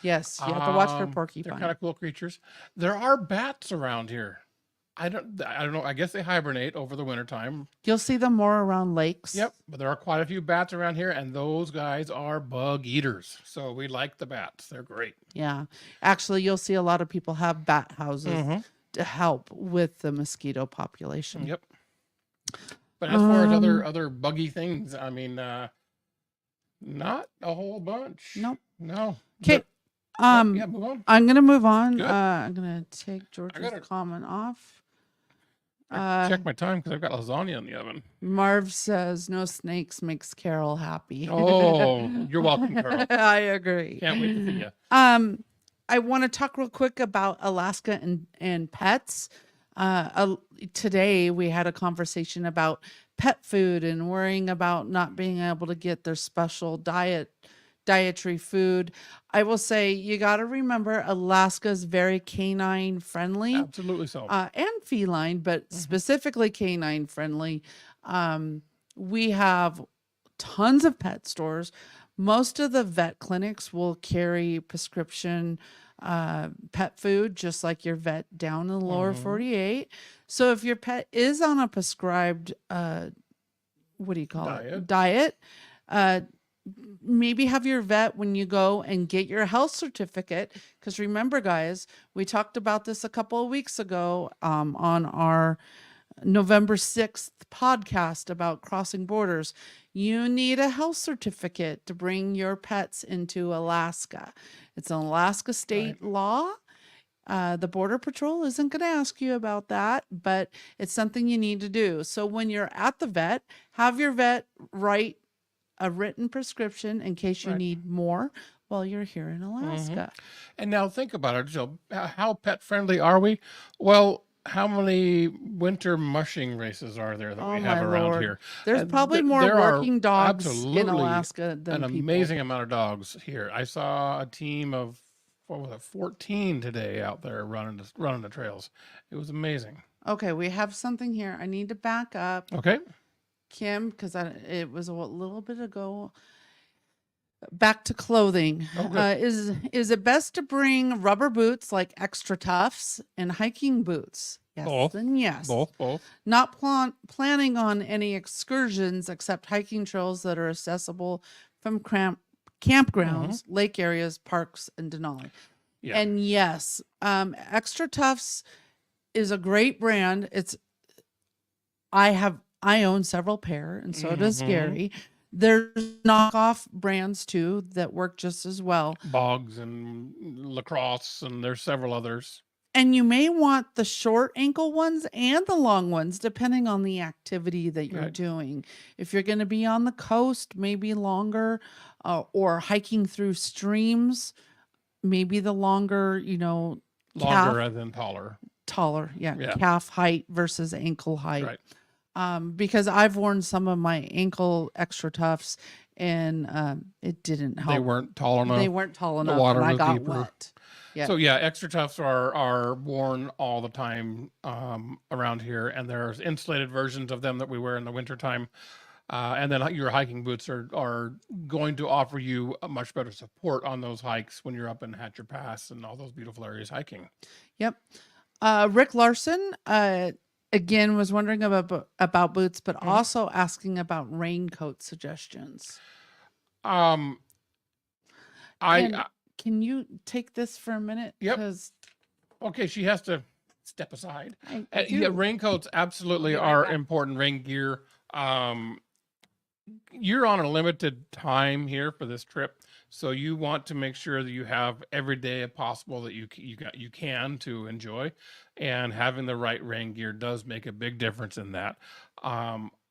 Yes, you have to watch for porcupine. They're kind of cool creatures. There are bats around here. I don't know. I guess they hibernate over the wintertime. You'll see them more around lakes. Yep, but there are quite a few bats around here, and those guys are bug eaters. So we like the bats. They're great. Yeah. Actually, you'll see a lot of people have bat houses to help with the mosquito population. Yep. But as far as other buggy things, I mean, not a whole bunch. Nope. No. Okay. Yeah, move on. I'm gonna move on. Good. I'm gonna take George's gotta- comment off. Check my time because I've got lasagna in the oven. Marv says no snakes makes Carol happy. Oh, you're welcome, Carol. I agree. Can't wait to see you. I want to talk real quick about Alaska and pets. Today we had a conversation about pet food and worrying about not being able to get their special dietary food. I will say you got to remember Alaska is very canine friendly. Absolutely so. And feline, but specifically canine friendly. We have tons of pet stores. Most of the vet clinics will carry prescription pet food, just like your vet down in the lower 48. So if your pet is on a prescribed, what do you call it? Diet. Maybe have your vet when you go and get your health certificate. Because remember, guys, we talked about this a couple of weeks ago on our November 6th podcast about crossing borders. You need a health certificate to bring your pets into Alaska. It's an Alaska state law. The Border Patrol isn't going to ask you about that, but it's something you need to do. So when you're at the vet, have your vet write a written prescription in case you need more while you're here in Alaska. And now think about it, Jill. How pet friendly are we? Well, how many winter mushing races are there that we have around here? There's probably more working dogs in Alaska than an people. amazing amount of dogs here. I saw a team of 14 today out there running the trails. It was amazing. Okay, we have something here. I need to back up. Okay. Kim, because it was a little bit ago. Back to clothing. Is it best to bring rubber boots like Extra Toughs and hiking boots? Yes, both. and yes. Both. Not planning on any excursions except hiking trails that are accessible from campgrounds, lake areas, parks, and Denali. Yeah. And yes, Extra Toughs is a great brand. I own several pair, and so does Gary. There's knockoff brands too that work just as well. Bogs and Lacrosse, and there's several others. And you may want the short ankle ones and the long ones, depending on the activity that you're doing. If you're going to be on the coast, maybe longer, or hiking through streams, maybe the longer, longer rather than taller. Taller, yeah. Calf height versus ankle height. Right. Because I've worn some of my ankle Extra Toughs and it didn't help. They weren't tall enough. The water and I got deeper. Wet. Yeah. So yeah, Extra Toughs are worn all the time around here, and there's insulated versions of them that we wear in the wintertime. And then your hiking boots are going to offer you a much better support on those hikes when you're up in Hatcher Pass and all those beautiful areas hiking. Yep. Rick Larson again was wondering about boots, but also asking about raincoat suggestions. Can you take this for a minute? Yep. Okay, she has to step aside. Yeah, raincoats absolutely are important. Rain gear. You're on a limited time here for this trip, so you want to make sure that you have every day possible that you can to enjoy, and having the right rain gear does make a big difference in that.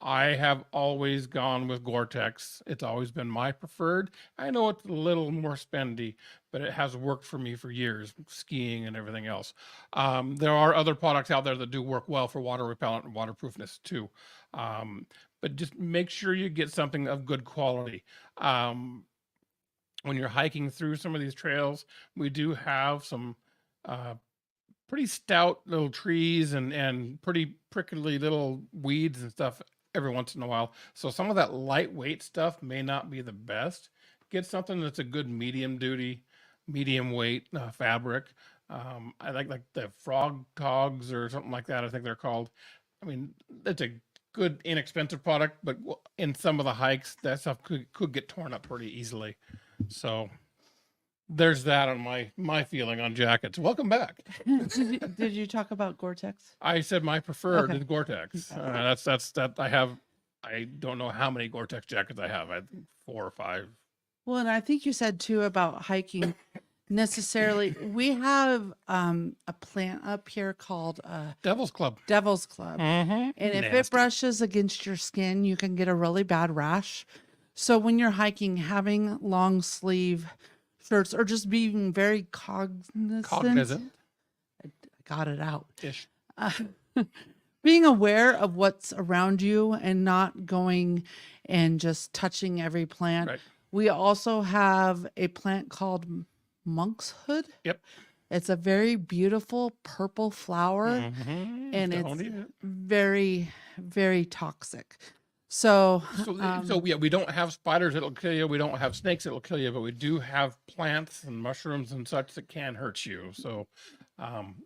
I have always gone with Gore-Tex. It's always been my preferred. I know it's a little more spendy, but it has worked for me for years, skiing and everything else. There are other products out there that do work well for water repellent and waterproofness too. But just make sure you get something of good quality. When you're hiking through some of these trails, we do have some pretty stout little trees and pretty prickly little weeds and stuff every once in a while. So some of that lightweight stuff may not be the best. Get something that's a good medium weight fabric. I like the frog togs or something like that, I think they're called. I mean, it's a good inexpensive product, but in some of the hikes that stuff could get torn up pretty easily. So there's that on my feeling on jackets. Welcome back. Did you talk about Gore-Tex? I said my preferred is Gore-Tex. That's that I have. I don't know how many Gore-Tex jackets I have. I think 4 or 5. Well, and I think you said too about hiking. necessarily. We have a plant up here called Devil's Club. Devil's Club. Mm-hmm. And if it Nasty. brushes against your skin, you can get a really bad rash. So when you're hiking, having long sleeve shirts or just being very cognizant. I got it out. Ish. Being aware of what's around you and not going and just touching every plant. Right. We also have a plant called monkshood. Yep. It's a very beautiful purple flower, and Don't it's eat it. very, very toxic. So, So yeah, we don't have spiders that'll kill you. We don't have snakes that'll kill you, but we do have plants and mushrooms and such that can hurt you. So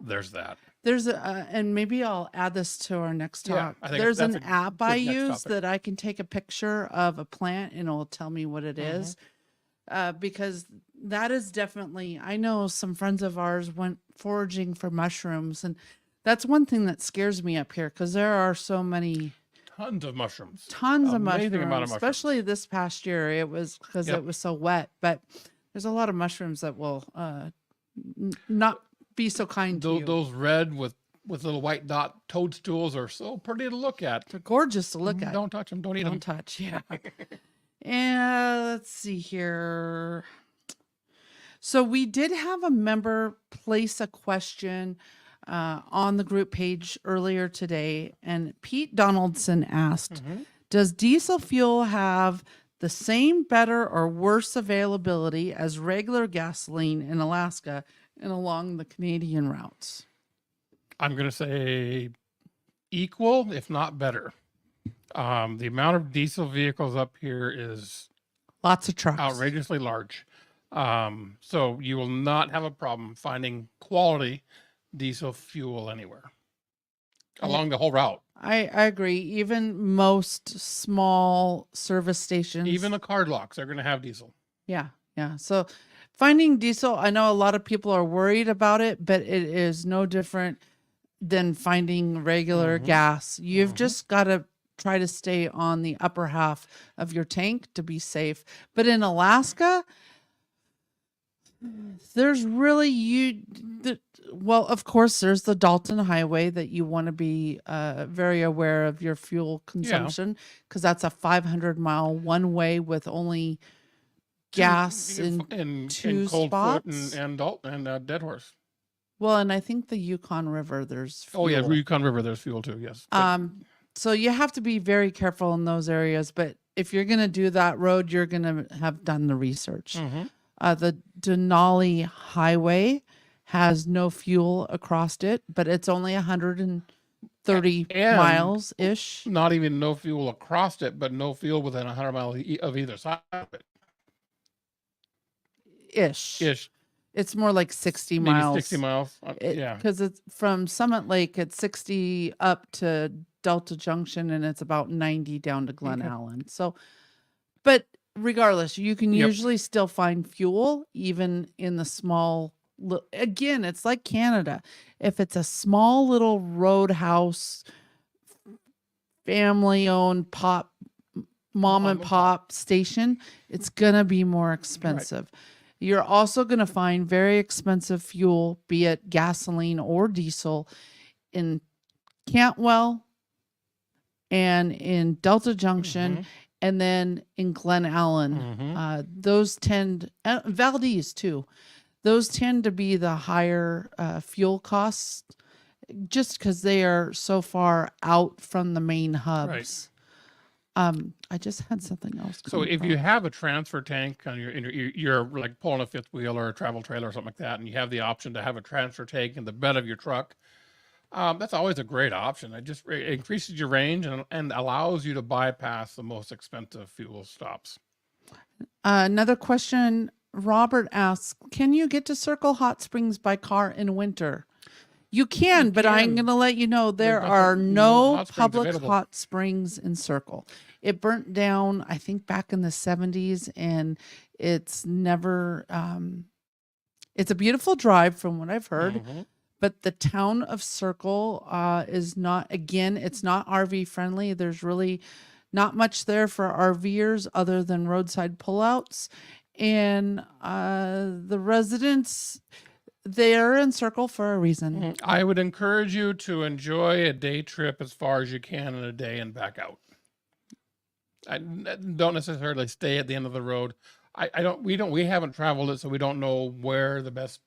there's that. there's and maybe I'll add this to our next Yeah, talk. I think There's that's an a app I good next use topic. that I can take a picture of a plant and it'll tell me what it is. Because that is definitely, I know some friends of ours went foraging for mushrooms, and that's one thing that scares me up here because there are so many, Tons of mushrooms. tons of Amazing mushrooms, amount of especially this past year. It was because Yep. it was so wet, but there's a lot of mushrooms that will not be so kind to you. Those red with little white dot toadstools are so pretty to look at. They're gorgeous to look at. Don't touch them. Don't eat them. Don't touch, yeah. And let's see here. So we did have a member place a question on the group page earlier today, and Pete Donaldson asked, does diesel fuel have the same, better, or worse availability as regular gasoline in Alaska and along the Canadian routes? I'm going to say equal, if not better. The amount of diesel vehicles up here is Lots of trucks. outrageously large. So you will not have a problem finding quality diesel fuel anywhere along the whole route. I agree. Even most small service stations. Even the card locks are going to have diesel. Yeah. Yeah. So finding diesel, I know a lot of people are worried about it, but it is no different than finding regular gas. You've just got to try to stay on the upper half of your tank to be safe. But in Alaska, there's really well, of course, there's the Dalton Highway that you want to be very aware of your fuel consumption because that's a 500-mile one way with only gas in two Coldfoot spots. and Dalton and Dead Horse. Well, and I think the Yukon River, there's fuel. Oh yeah, Yukon River. There's fuel too. Yes. But So you have to be very careful in those areas. But if you're going to do that road, you're going to have done the research. The Denali Highway has no fuel across it, but it's only 130 And miles ish. not even no fuel across it, but no fuel within 100 miles of either side of it. Ish. It's more like 60 Maybe miles. 60 miles. Yeah. Because it's from Summit Lake at 60 up to Delta Junction, and it's about 90 down to Glen Allen. So, but regardless, you can usually still find fuel even in the small. Again, it's like Canada. If it's a small little roadhouse, family-owned mom and pop station, it's gonna be more expensive. You're also going to find very expensive fuel, be it gasoline or diesel, in Cantwell and in Delta Junction, and then in Glen Allen. Those tend, Valdez too, those tend to be the higher fuel costs just because they are so far out from the main hubs. I just had something else. So if you have a transfer tank on you're like pulling a fifth wheel or a travel trailer or something like that, and you have the option to have a transfer tank in the bed of your truck, that's always a great option. It just increases your range and allows you to bypass the most expensive fuel stops. Another question. Robert asks, can you get to Circle Hot Springs by car in winter? You can, but I'm going to let you know there are no public hot springs in Circle. It burnt down, I think, back in the 70s, and it's never, it's a beautiful drive from what I've heard, but the town of Circle is not, again, it's not RV friendly. There's really not much there for RVers other than roadside pullouts. And the residents, they're in Circle for a reason. I would encourage you to enjoy a day trip as far as you can in a day and back out. I don't necessarily stay at the end of the road. We haven't traveled it, so we don't know where the best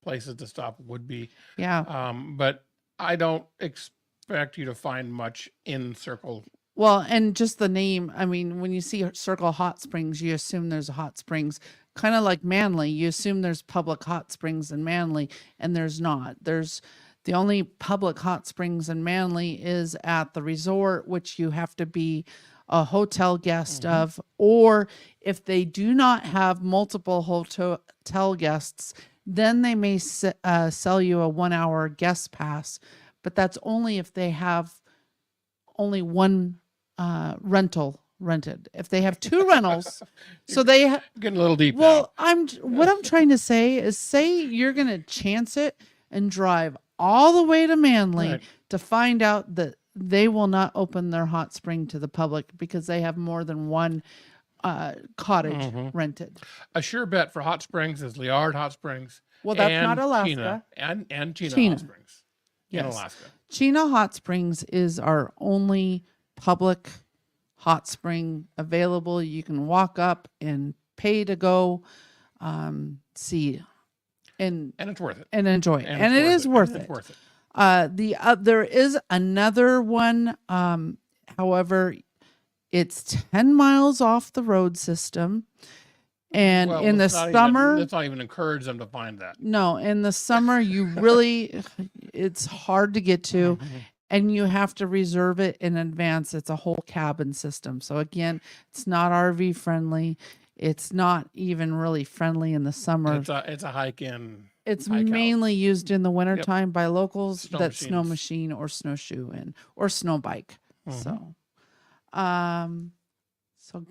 places to stop would be. Yeah. But I don't expect you to find much in Circle. Well, and just the name, I mean, when you see Circle Hot Springs, you assume there's a hot springs, kind of like Manly. You assume there's public hot springs in Manly, and there's not. There's the only public hot springs in Manly is at the resort, which you have to be a hotel guest of, or if they do not have multiple hotel guests, then they may sell you a 1 hour guest pass, but that's only if they have only one rental rented. If they have two rentals, so they Getting a little deep. well, what I'm trying to say is, say you're going to chance it and drive all the way to Manly Right. to find out that they will not open their hot spring to the public because they have more than one cottage rented. A sure bet for hot springs is Liard Hot Springs. Well, that's and not Alaska. Chena, and Chena Chena. Hot Springs in Yes. Alaska. Chena Hot Springs is our only public hot spring available. You can walk up and pay to go see and And it's worth it. enjoy it. And it's it is worth It's it. worth it. There is another one. However, it's 10 miles off the road system. And Well, in the let's not summer, let's not even encourage them to find that. no, in the summer, you really, it's hard to get to, and you have to reserve it in advance. It's a whole cabin system. So again, it's not RV friendly. It's not even really friendly in the summer. It's a hike in. It's hike out. mainly used in the wintertime by locals Snow that snow machines. machine or snowshoe in or snow bike. So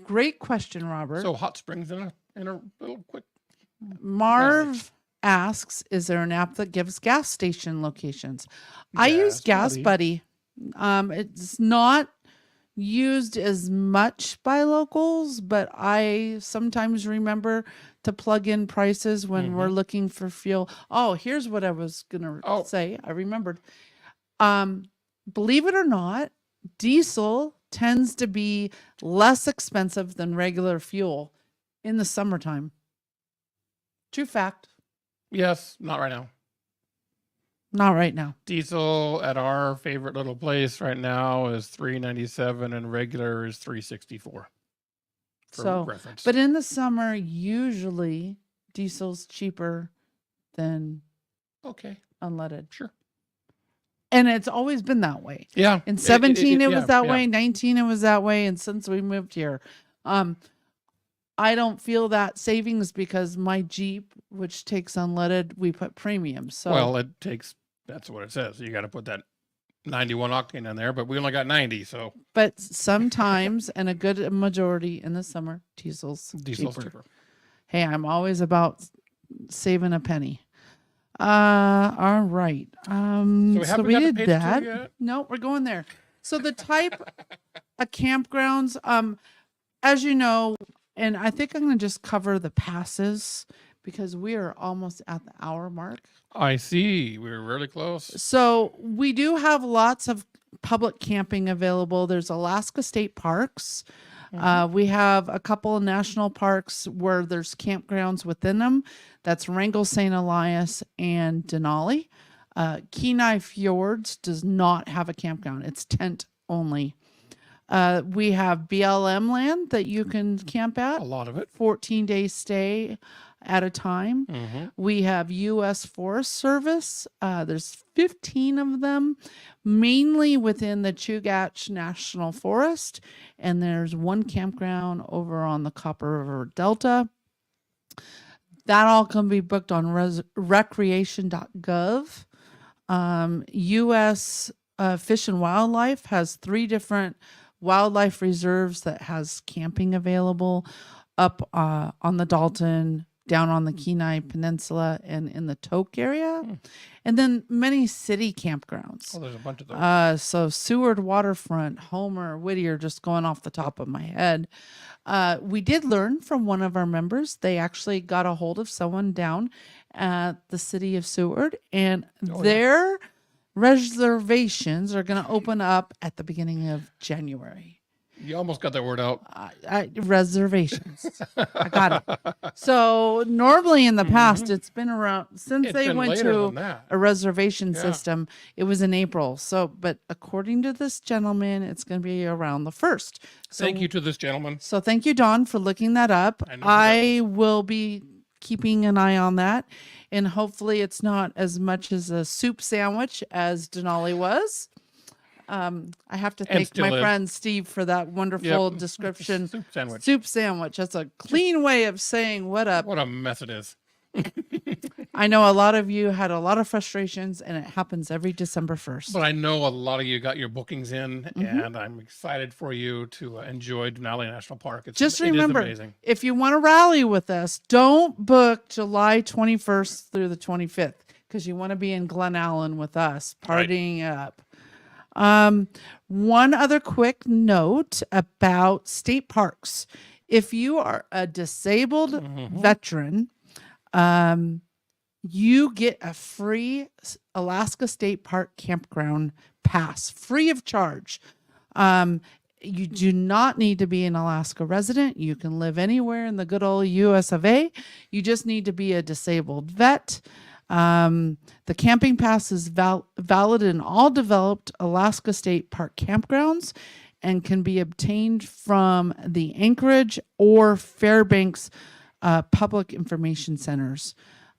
great question, Robert. So hot springs in a little quick. Marv asks, is there an app that gives gas station locations? I use Gas Buddy. It's not used as much by locals, but I sometimes remember to plug in prices when we're looking for fuel. Oh, here's what I was going to say. I remembered. Believe it or not, diesel tends to be less expensive than regular fuel in the summertime. True fact. Yes, not right now. Not right now. Diesel at our favorite little place right now is $3.97 and regular is $3.64. For So, reference. but in the summer, usually diesel's cheaper than okay, unleaded. sure. And it's always been that way. Yeah. In 17, it was yeah, that yeah. way. 19, it was that way. And since we moved here, I don't feel that savings because my Jeep, which takes unleaded, we put premium. So, Well, it takes, that's what it says. You got to put that 91 octane in there, but we only got 90, so but sometimes, and a good majority in the summer, diesel's cheaper. Hey, I'm always about saving a penny. All right. So we got to did page that. 2 yet? No, we're going there. So the type of campgrounds, as you know, and I think I'm going to just cover the passes because we are almost at the hour mark. I see. We're really close. So we do have lots of public camping available. There's Alaska State Parks. We have a couple of national parks where there's campgrounds within them. That's Wrangell St. Elias and Denali. Kenai Fjords does not have a campground. It's tent only. We have BLM land that you can camp at. A lot of it. 14-day stay at a time. We have U.S. Forest Service. There's 15 of them, mainly within the Chugach National Forest. And there's one campground over on the Copper River Delta. That all can be booked on recreation.gov. U.S. Fish and Wildlife has 3 different wildlife reserves that has camping available up on the Dalton, down on the Kenai Peninsula and in the Tok area, and then many city campgrounds. Oh, there's a bunch of those. So Seward Waterfront, Homer, Whittier, just going off the top of my head. We did learn from one of our members. They actually got a hold of someone down at the city of Seward, and their reservations are going to open up at the beginning of January. You almost got that word out. Reservations. I got it. So normally in the past, it's been around since It's they been went later to than that. a reservation Yeah. system. It was in April. So, but according to this gentleman, it's going to be around the 1st. So, Thank you to this gentleman. So thank you, Dawn, for looking that up. I know who that I will be keeping an eye on that, and hopefully it's not as much as a soup sandwich as Denali was. I have to thank still my is. friend Steve for that wonderful Yep. description. Soup sandwich. Soup sandwich. That's a clean way of saying what up. What a mess it is. I know a lot of you had a lot of frustrations, and it happens every December 1st. But I know a lot of you got your bookings in, and I'm excited for you to enjoy Denali National Park. Just it is remember, amazing. if you want to rally with us, don't book July 21st through the 25th, because you want to be in Glen Allen with us, partying up. One other quick note about state parks. If you are a disabled veteran, you get a free Alaska State Park campground pass, free of charge. You do not need to be an Alaska resident. You can live anywhere in the good old US of A. You just need to be a disabled vet. The camping pass is valid in all developed Alaska State Park campgrounds and can be obtained from the Anchorage or Fairbanks public information centers.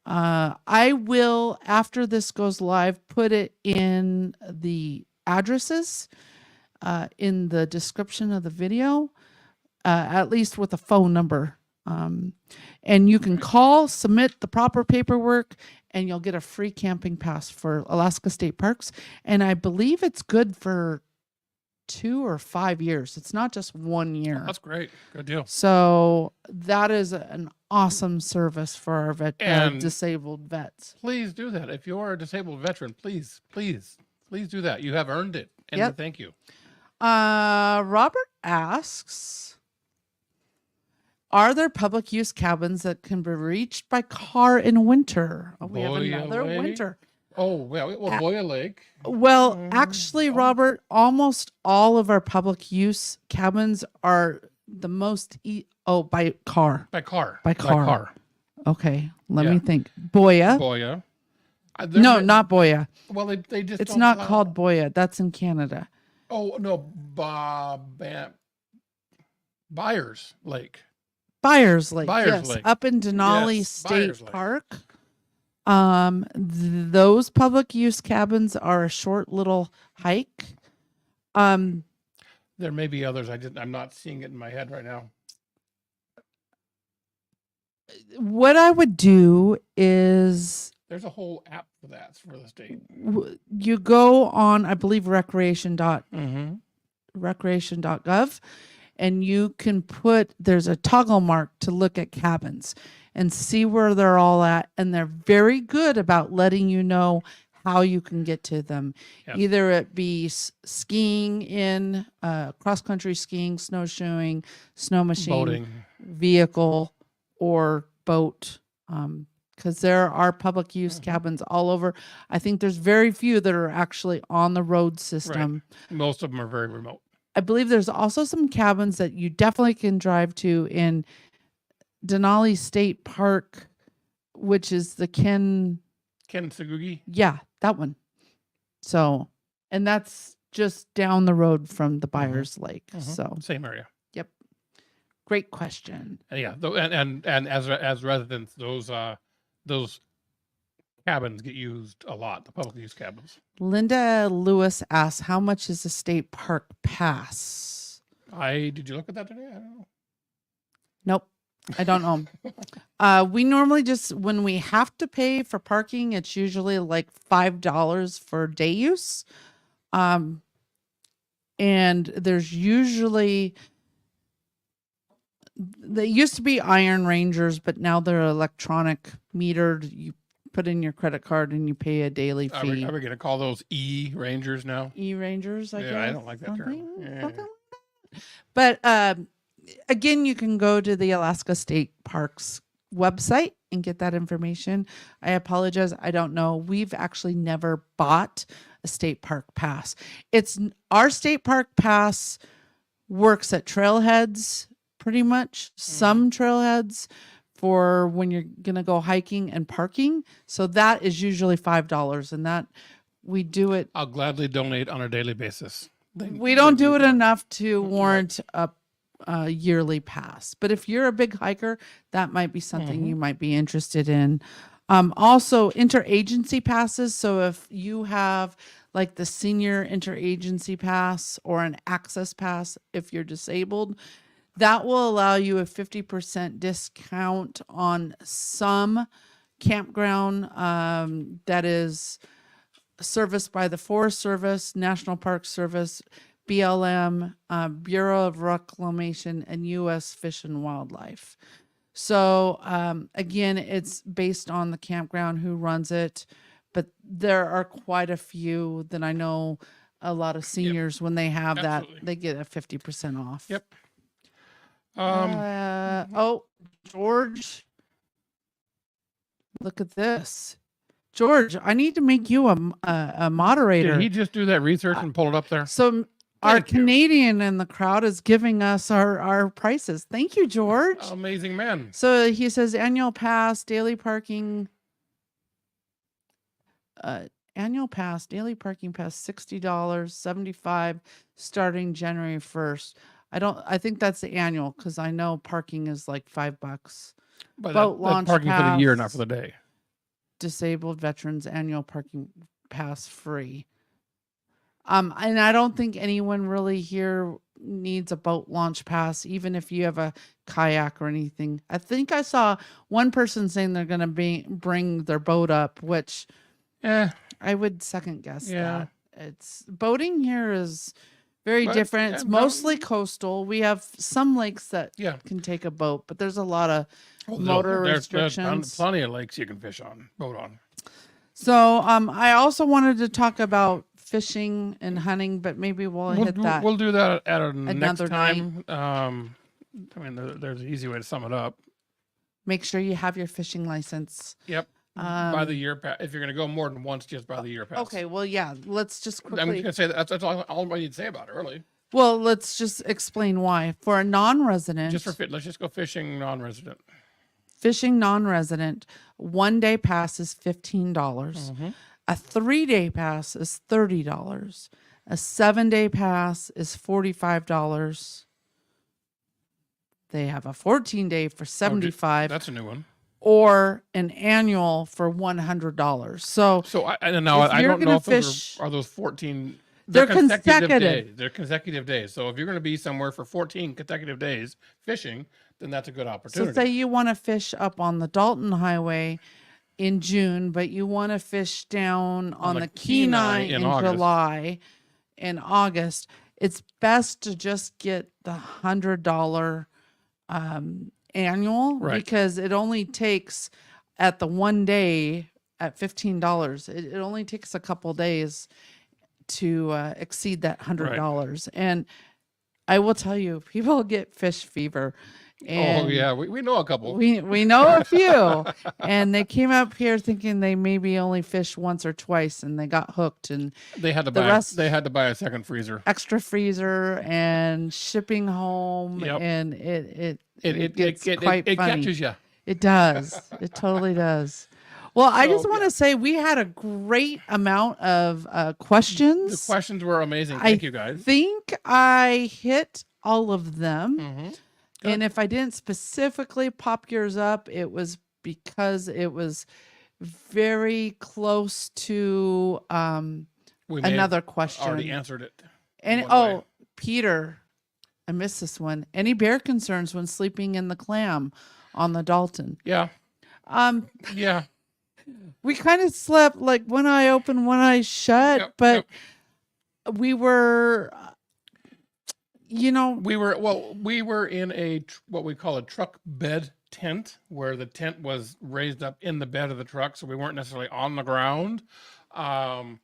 I will, after this goes live, put it in the addresses in the description of the video, at least with a phone number. And you can call, submit the proper paperwork, and you'll get a free camping pass for Alaska State Parks. And I believe it's good for 2 or 5 years. It's not just 1 year. That's great. Good deal. So that is an awesome service for our disabled vets. Please do that. If you're a disabled veteran, please do that. You have earned it. And thank you. Robert asks, are there public use cabins that can be reached by car in winter? Oh, we have another winter. Oh, well, Boya Lake. Well, actually, Robert, almost all of our public use cabins are the most by car. By car. By car. Okay, let me think. Boya. Boya. No, not Boya. Well, they just. It's don't not allow- called Boya. That's in Canada. Oh no, Byers Lake. Byers Lake. Byers Yes, Lake. up in Denali Yes, State Byers Lake. Park. Those public use cabins are a short little hike. There may be others. I'm not seeing it in my head right now. What I would do is There's a whole app for that for the state. you go on, I believe, recreation.gov, and you can there's a toggle mark to look at cabins and see where they're all at. And they're very good about letting you know how you can get to them. Yes. Either it be skiing cross-country skiing, snowshoeing, snow machine, Boating. vehicle, or boat. Because there are public use cabins all over. I think there's very few that are actually on the road system. Right. Most of them are very remote. I believe there's also some cabins that you definitely can drive to in Denali State Park, which is the Ken Segugi. Yeah, that one. So, and that's just down the road from the Byers Lake. So, Same area. yep. Great question. And yeah, and as residents, those cabins get used a lot. The public use cabins. Linda Lewis asks, how much is a state park pass? Did you look at that today? I don't know. Nope. I don't know. We normally just, when we have to pay for parking, it's usually like $5 for day use. And there's usually they used to be Iron Rangers, but now they're electronic metered. You put in your credit card and you pay a daily Are we fee. going to call those E-Rangers now? E-Rangers, I guess. I don't like that term. Something. But again, you can go to the Alaska State Parks website and get that information. I apologize, I don't know. We've actually never bought a state park pass. It's our state park pass works at trailheads pretty much. Some trailheads for when you're going to go hiking and parking. So that is usually $5, and that we do it. I'll gladly donate on a daily basis. We don't do it enough to warrant a yearly pass. But if you're a big hiker, that might be something you might be interested in. Also, interagency passes. So if you have like the senior interagency pass or an access pass, if you're disabled, that will allow you a 50% discount on some campground that is serviced by the Forest Service, National Park Service, BLM, Bureau of Reclamation, and U.S. Fish and Wildlife. So again, it's based on the campground who runs it, but there are quite a few that I know. A lot of seniors, when they have that, they get a 50% off. Yep. George, look at this. George, I need to make you a moderator. Did he just do that research and pull it up there? So our Canadian in the crowd is giving us our prices. Thank you, George. Amazing man. So he says annual pass, daily parking, daily parking pass, $60, $75 starting January 1st. I think that's the annual, because I know parking is like $5. But Boat launch parking pass, for the year, not for the day. Disabled veterans annual parking pass free. And I don't think anyone really here needs a boat launch pass, even if you have a kayak or anything. I think I saw one person saying they're going to bring their boat up, which I would second guess that. It's boating here is very different. It's mostly coastal. We have some lakes that can take a boat, but there's a lot of motor restrictions. There's plenty of lakes you can boat on. So I also wanted to talk about fishing and hunting, but maybe we'll hit that. We'll do that at another next time. Night. I mean, there's an easy way to sum it up. Make sure you have your fishing license. Yep. By the year pass. If you're going to go more than once, just by the year pass. Okay, well, yeah, let's just quickly. I'm going to say that's all I need to say about it, really. Well, let's just explain why. For a non-resident. Let's just go fishing non-resident. Fishing non-resident, 1 day pass is $15. A 3-day pass is $30. A 7-day pass is $45. They have a 14-day for $75. That's a new one. Or an annual for $100. So I don't know if those are those 14. They're consecutive days. They're consecutive days. So if you're going to be somewhere for 14 consecutive days fishing, then that's a good opportunity. So say you want to fish up on the Dalton Highway in June, but you want to fish down on the Kenai in July and August. It's best to just get the $100 annual, because it only takes at the 1 day at $15. It only takes a couple days to exceed that $100. And I will tell you, people get fish fever. And we know a couple. We know a few, and they came up here thinking they maybe only fished once or twice, and they got hooked. And they had to buy a second freezer, extra freezer, and shipping home. And it catches you. It does. It totally does. Well, I just want to say we had a great amount of questions. The questions were amazing. Thank you, guys. I think I hit all of them. And if I didn't specifically pop yours up, it was because it was very close to another question. Already answered it. And Peter, I missed this one. Any bear concerns when sleeping in the clam on the Dalton? Yeah. We kind of slept like one eye open, one eye shut, but we were You know, we were in what we call a truck bed tent, where the tent was raised up in the bed of the truck, so we weren't necessarily on the ground. Um,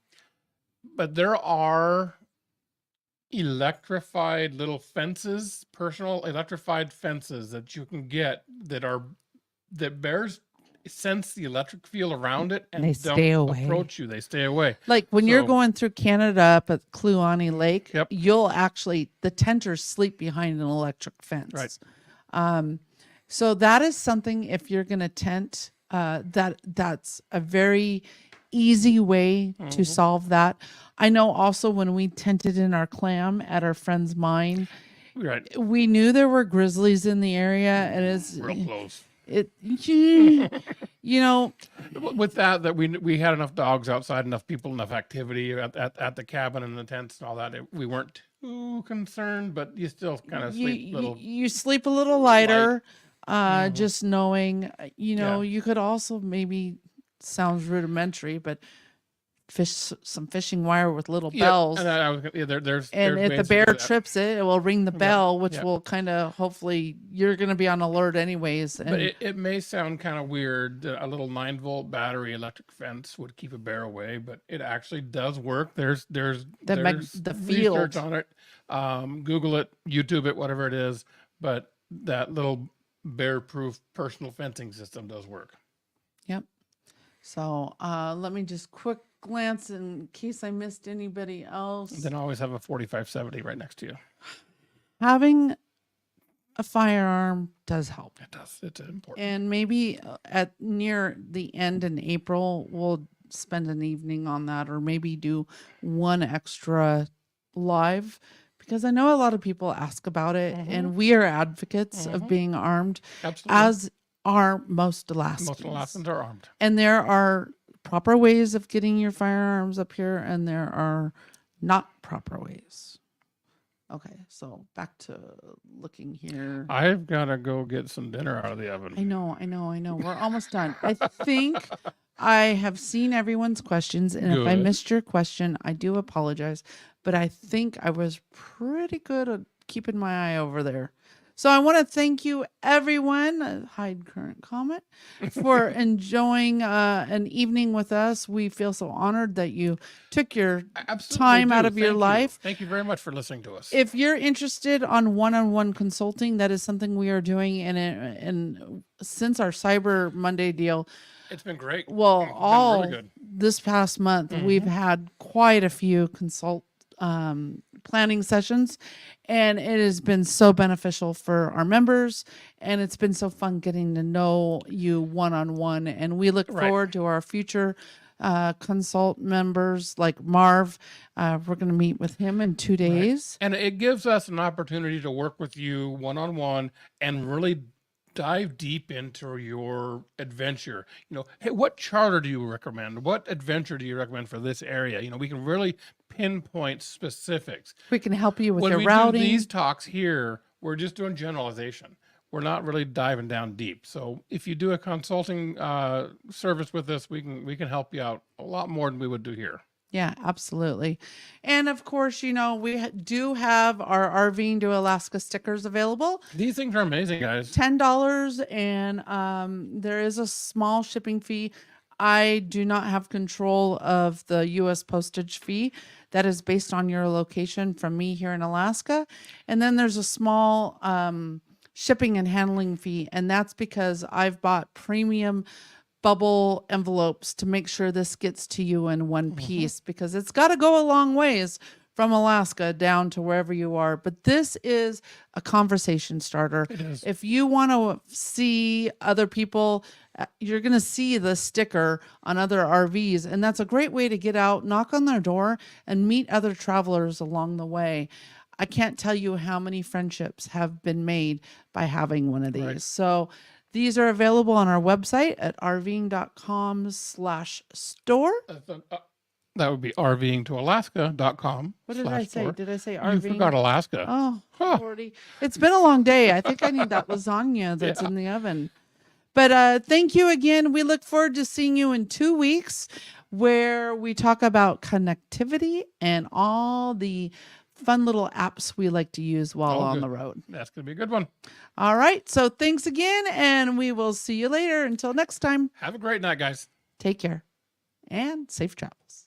but there are electrified little fences, personal electrified fences that you can get that bears sense the electric field around it and They don't stay away. approach you. They stay away. Like when you're So- going through Canada up at Kluane Lake, Yep. you'll actually, the tenters sleep behind an electric fence. Right. So that is something, if you're going to tent, that's a very easy way to solve that. I know also when we tented in our clam at our friend's mine, Right. we knew there were grizzlies in the area, and Real close. you know, With that we had enough dogs outside, enough people, enough activity at the cabin and the tents and all that. We weren't too concerned, but you still kind of sleep little. you sleep a little lighter, just knowing, you know, you could also maybe, sounds rudimentary, but fish some fishing wire with little bells. And there's And if ways the to bear do that. trips it, it will ring the bell, which yeah. will kind of, hopefully you're going to be on alert anyways. And But it may sound kind of weird that a little 9-volt battery electric fence would keep a bear away, but it actually does work. There's the research field. on it. Google it, YouTube it, whatever it is. But that little bear-proof personal fencing system does work. Yep. So let me just quick glance in case I missed anybody else. Then always have a 4570 right next to you. Having a firearm does help. It does. It's important. And maybe at near the end in April, we'll spend an evening on that, or maybe do one extra live, because I know a lot of people ask about it, and we are advocates of being armed, Absolutely. as are most Alaskans. Most Alaskans are armed. And there are proper ways of getting your firearms up here, and there are not proper ways. Okay, so back to looking here. I've got to go get some dinner out of the oven. I know. We're almost done. I think I have seen everyone's questions, and if I Good. missed your question, I do apologize. But I think I was pretty good at keeping my eye over there. So I want to thank you, everyone, hide current comment, for enjoying an evening with us. We feel so honored that you took your Absolutely time out do. of your Thank you. life. Thank you very much for listening to us. If you're interested on one-on-one consulting, that is something we are doing. And since our Cyber Monday deal, It's been great. well, It's been all really good. this past month, we've had quite a few planning sessions, and it has been so beneficial for our members, and it's been so fun getting to know you one-on-one, and we look Right. forward to our future consult members like Marv. We're going to meet with him in 2 days. And it gives us an opportunity to work with you one-on-one and really dive deep into your adventure. You know, hey, what charter do you recommend? What adventure do you recommend for this area? You know, we can really pinpoint specifics. We can help you with When your we routing. do these talks here, we're just doing generalization. We're not really diving down deep. So if you do a consulting service with us, we can help you out a lot more than we would do here. Yeah, absolutely. And of course, you know, we do have our RVing to Alaska stickers available. These things are amazing, guys. $10, and there is a small shipping fee. I do not have control of the U.S. postage fee. That is based on your location from me here in Alaska. And then there's a small shipping and handling fee, and that's because I've bought premium bubble envelopes to make sure this gets to you in one piece, because it's got to go a long ways from Alaska down to wherever you are. But this is a conversation starter. It is. If you want to see other people, you're going to see the sticker on other RVs. And that's a great way to get out, knock on their door, and meet other travelers along the way. I can't tell you how many friendships have been made by having one of these. Right. So these are available on our website at rving.com/store. That would be RVingToAlaska.com. What did I say? /store. Did I say You RVing? forgot Alaska. Oh, Huh. Lordy. It's been a long day. I think I need that lasagna that's Yeah. in the oven. But thank you again. We look forward to seeing you in 2 weeks, where we talk about connectivity and all the fun little apps we like to use while Oh, on good. the road. That's going to be a good one. All right. So thanks again, and we will see you later. Until next time, Have a great night, guys. take care and safe travels.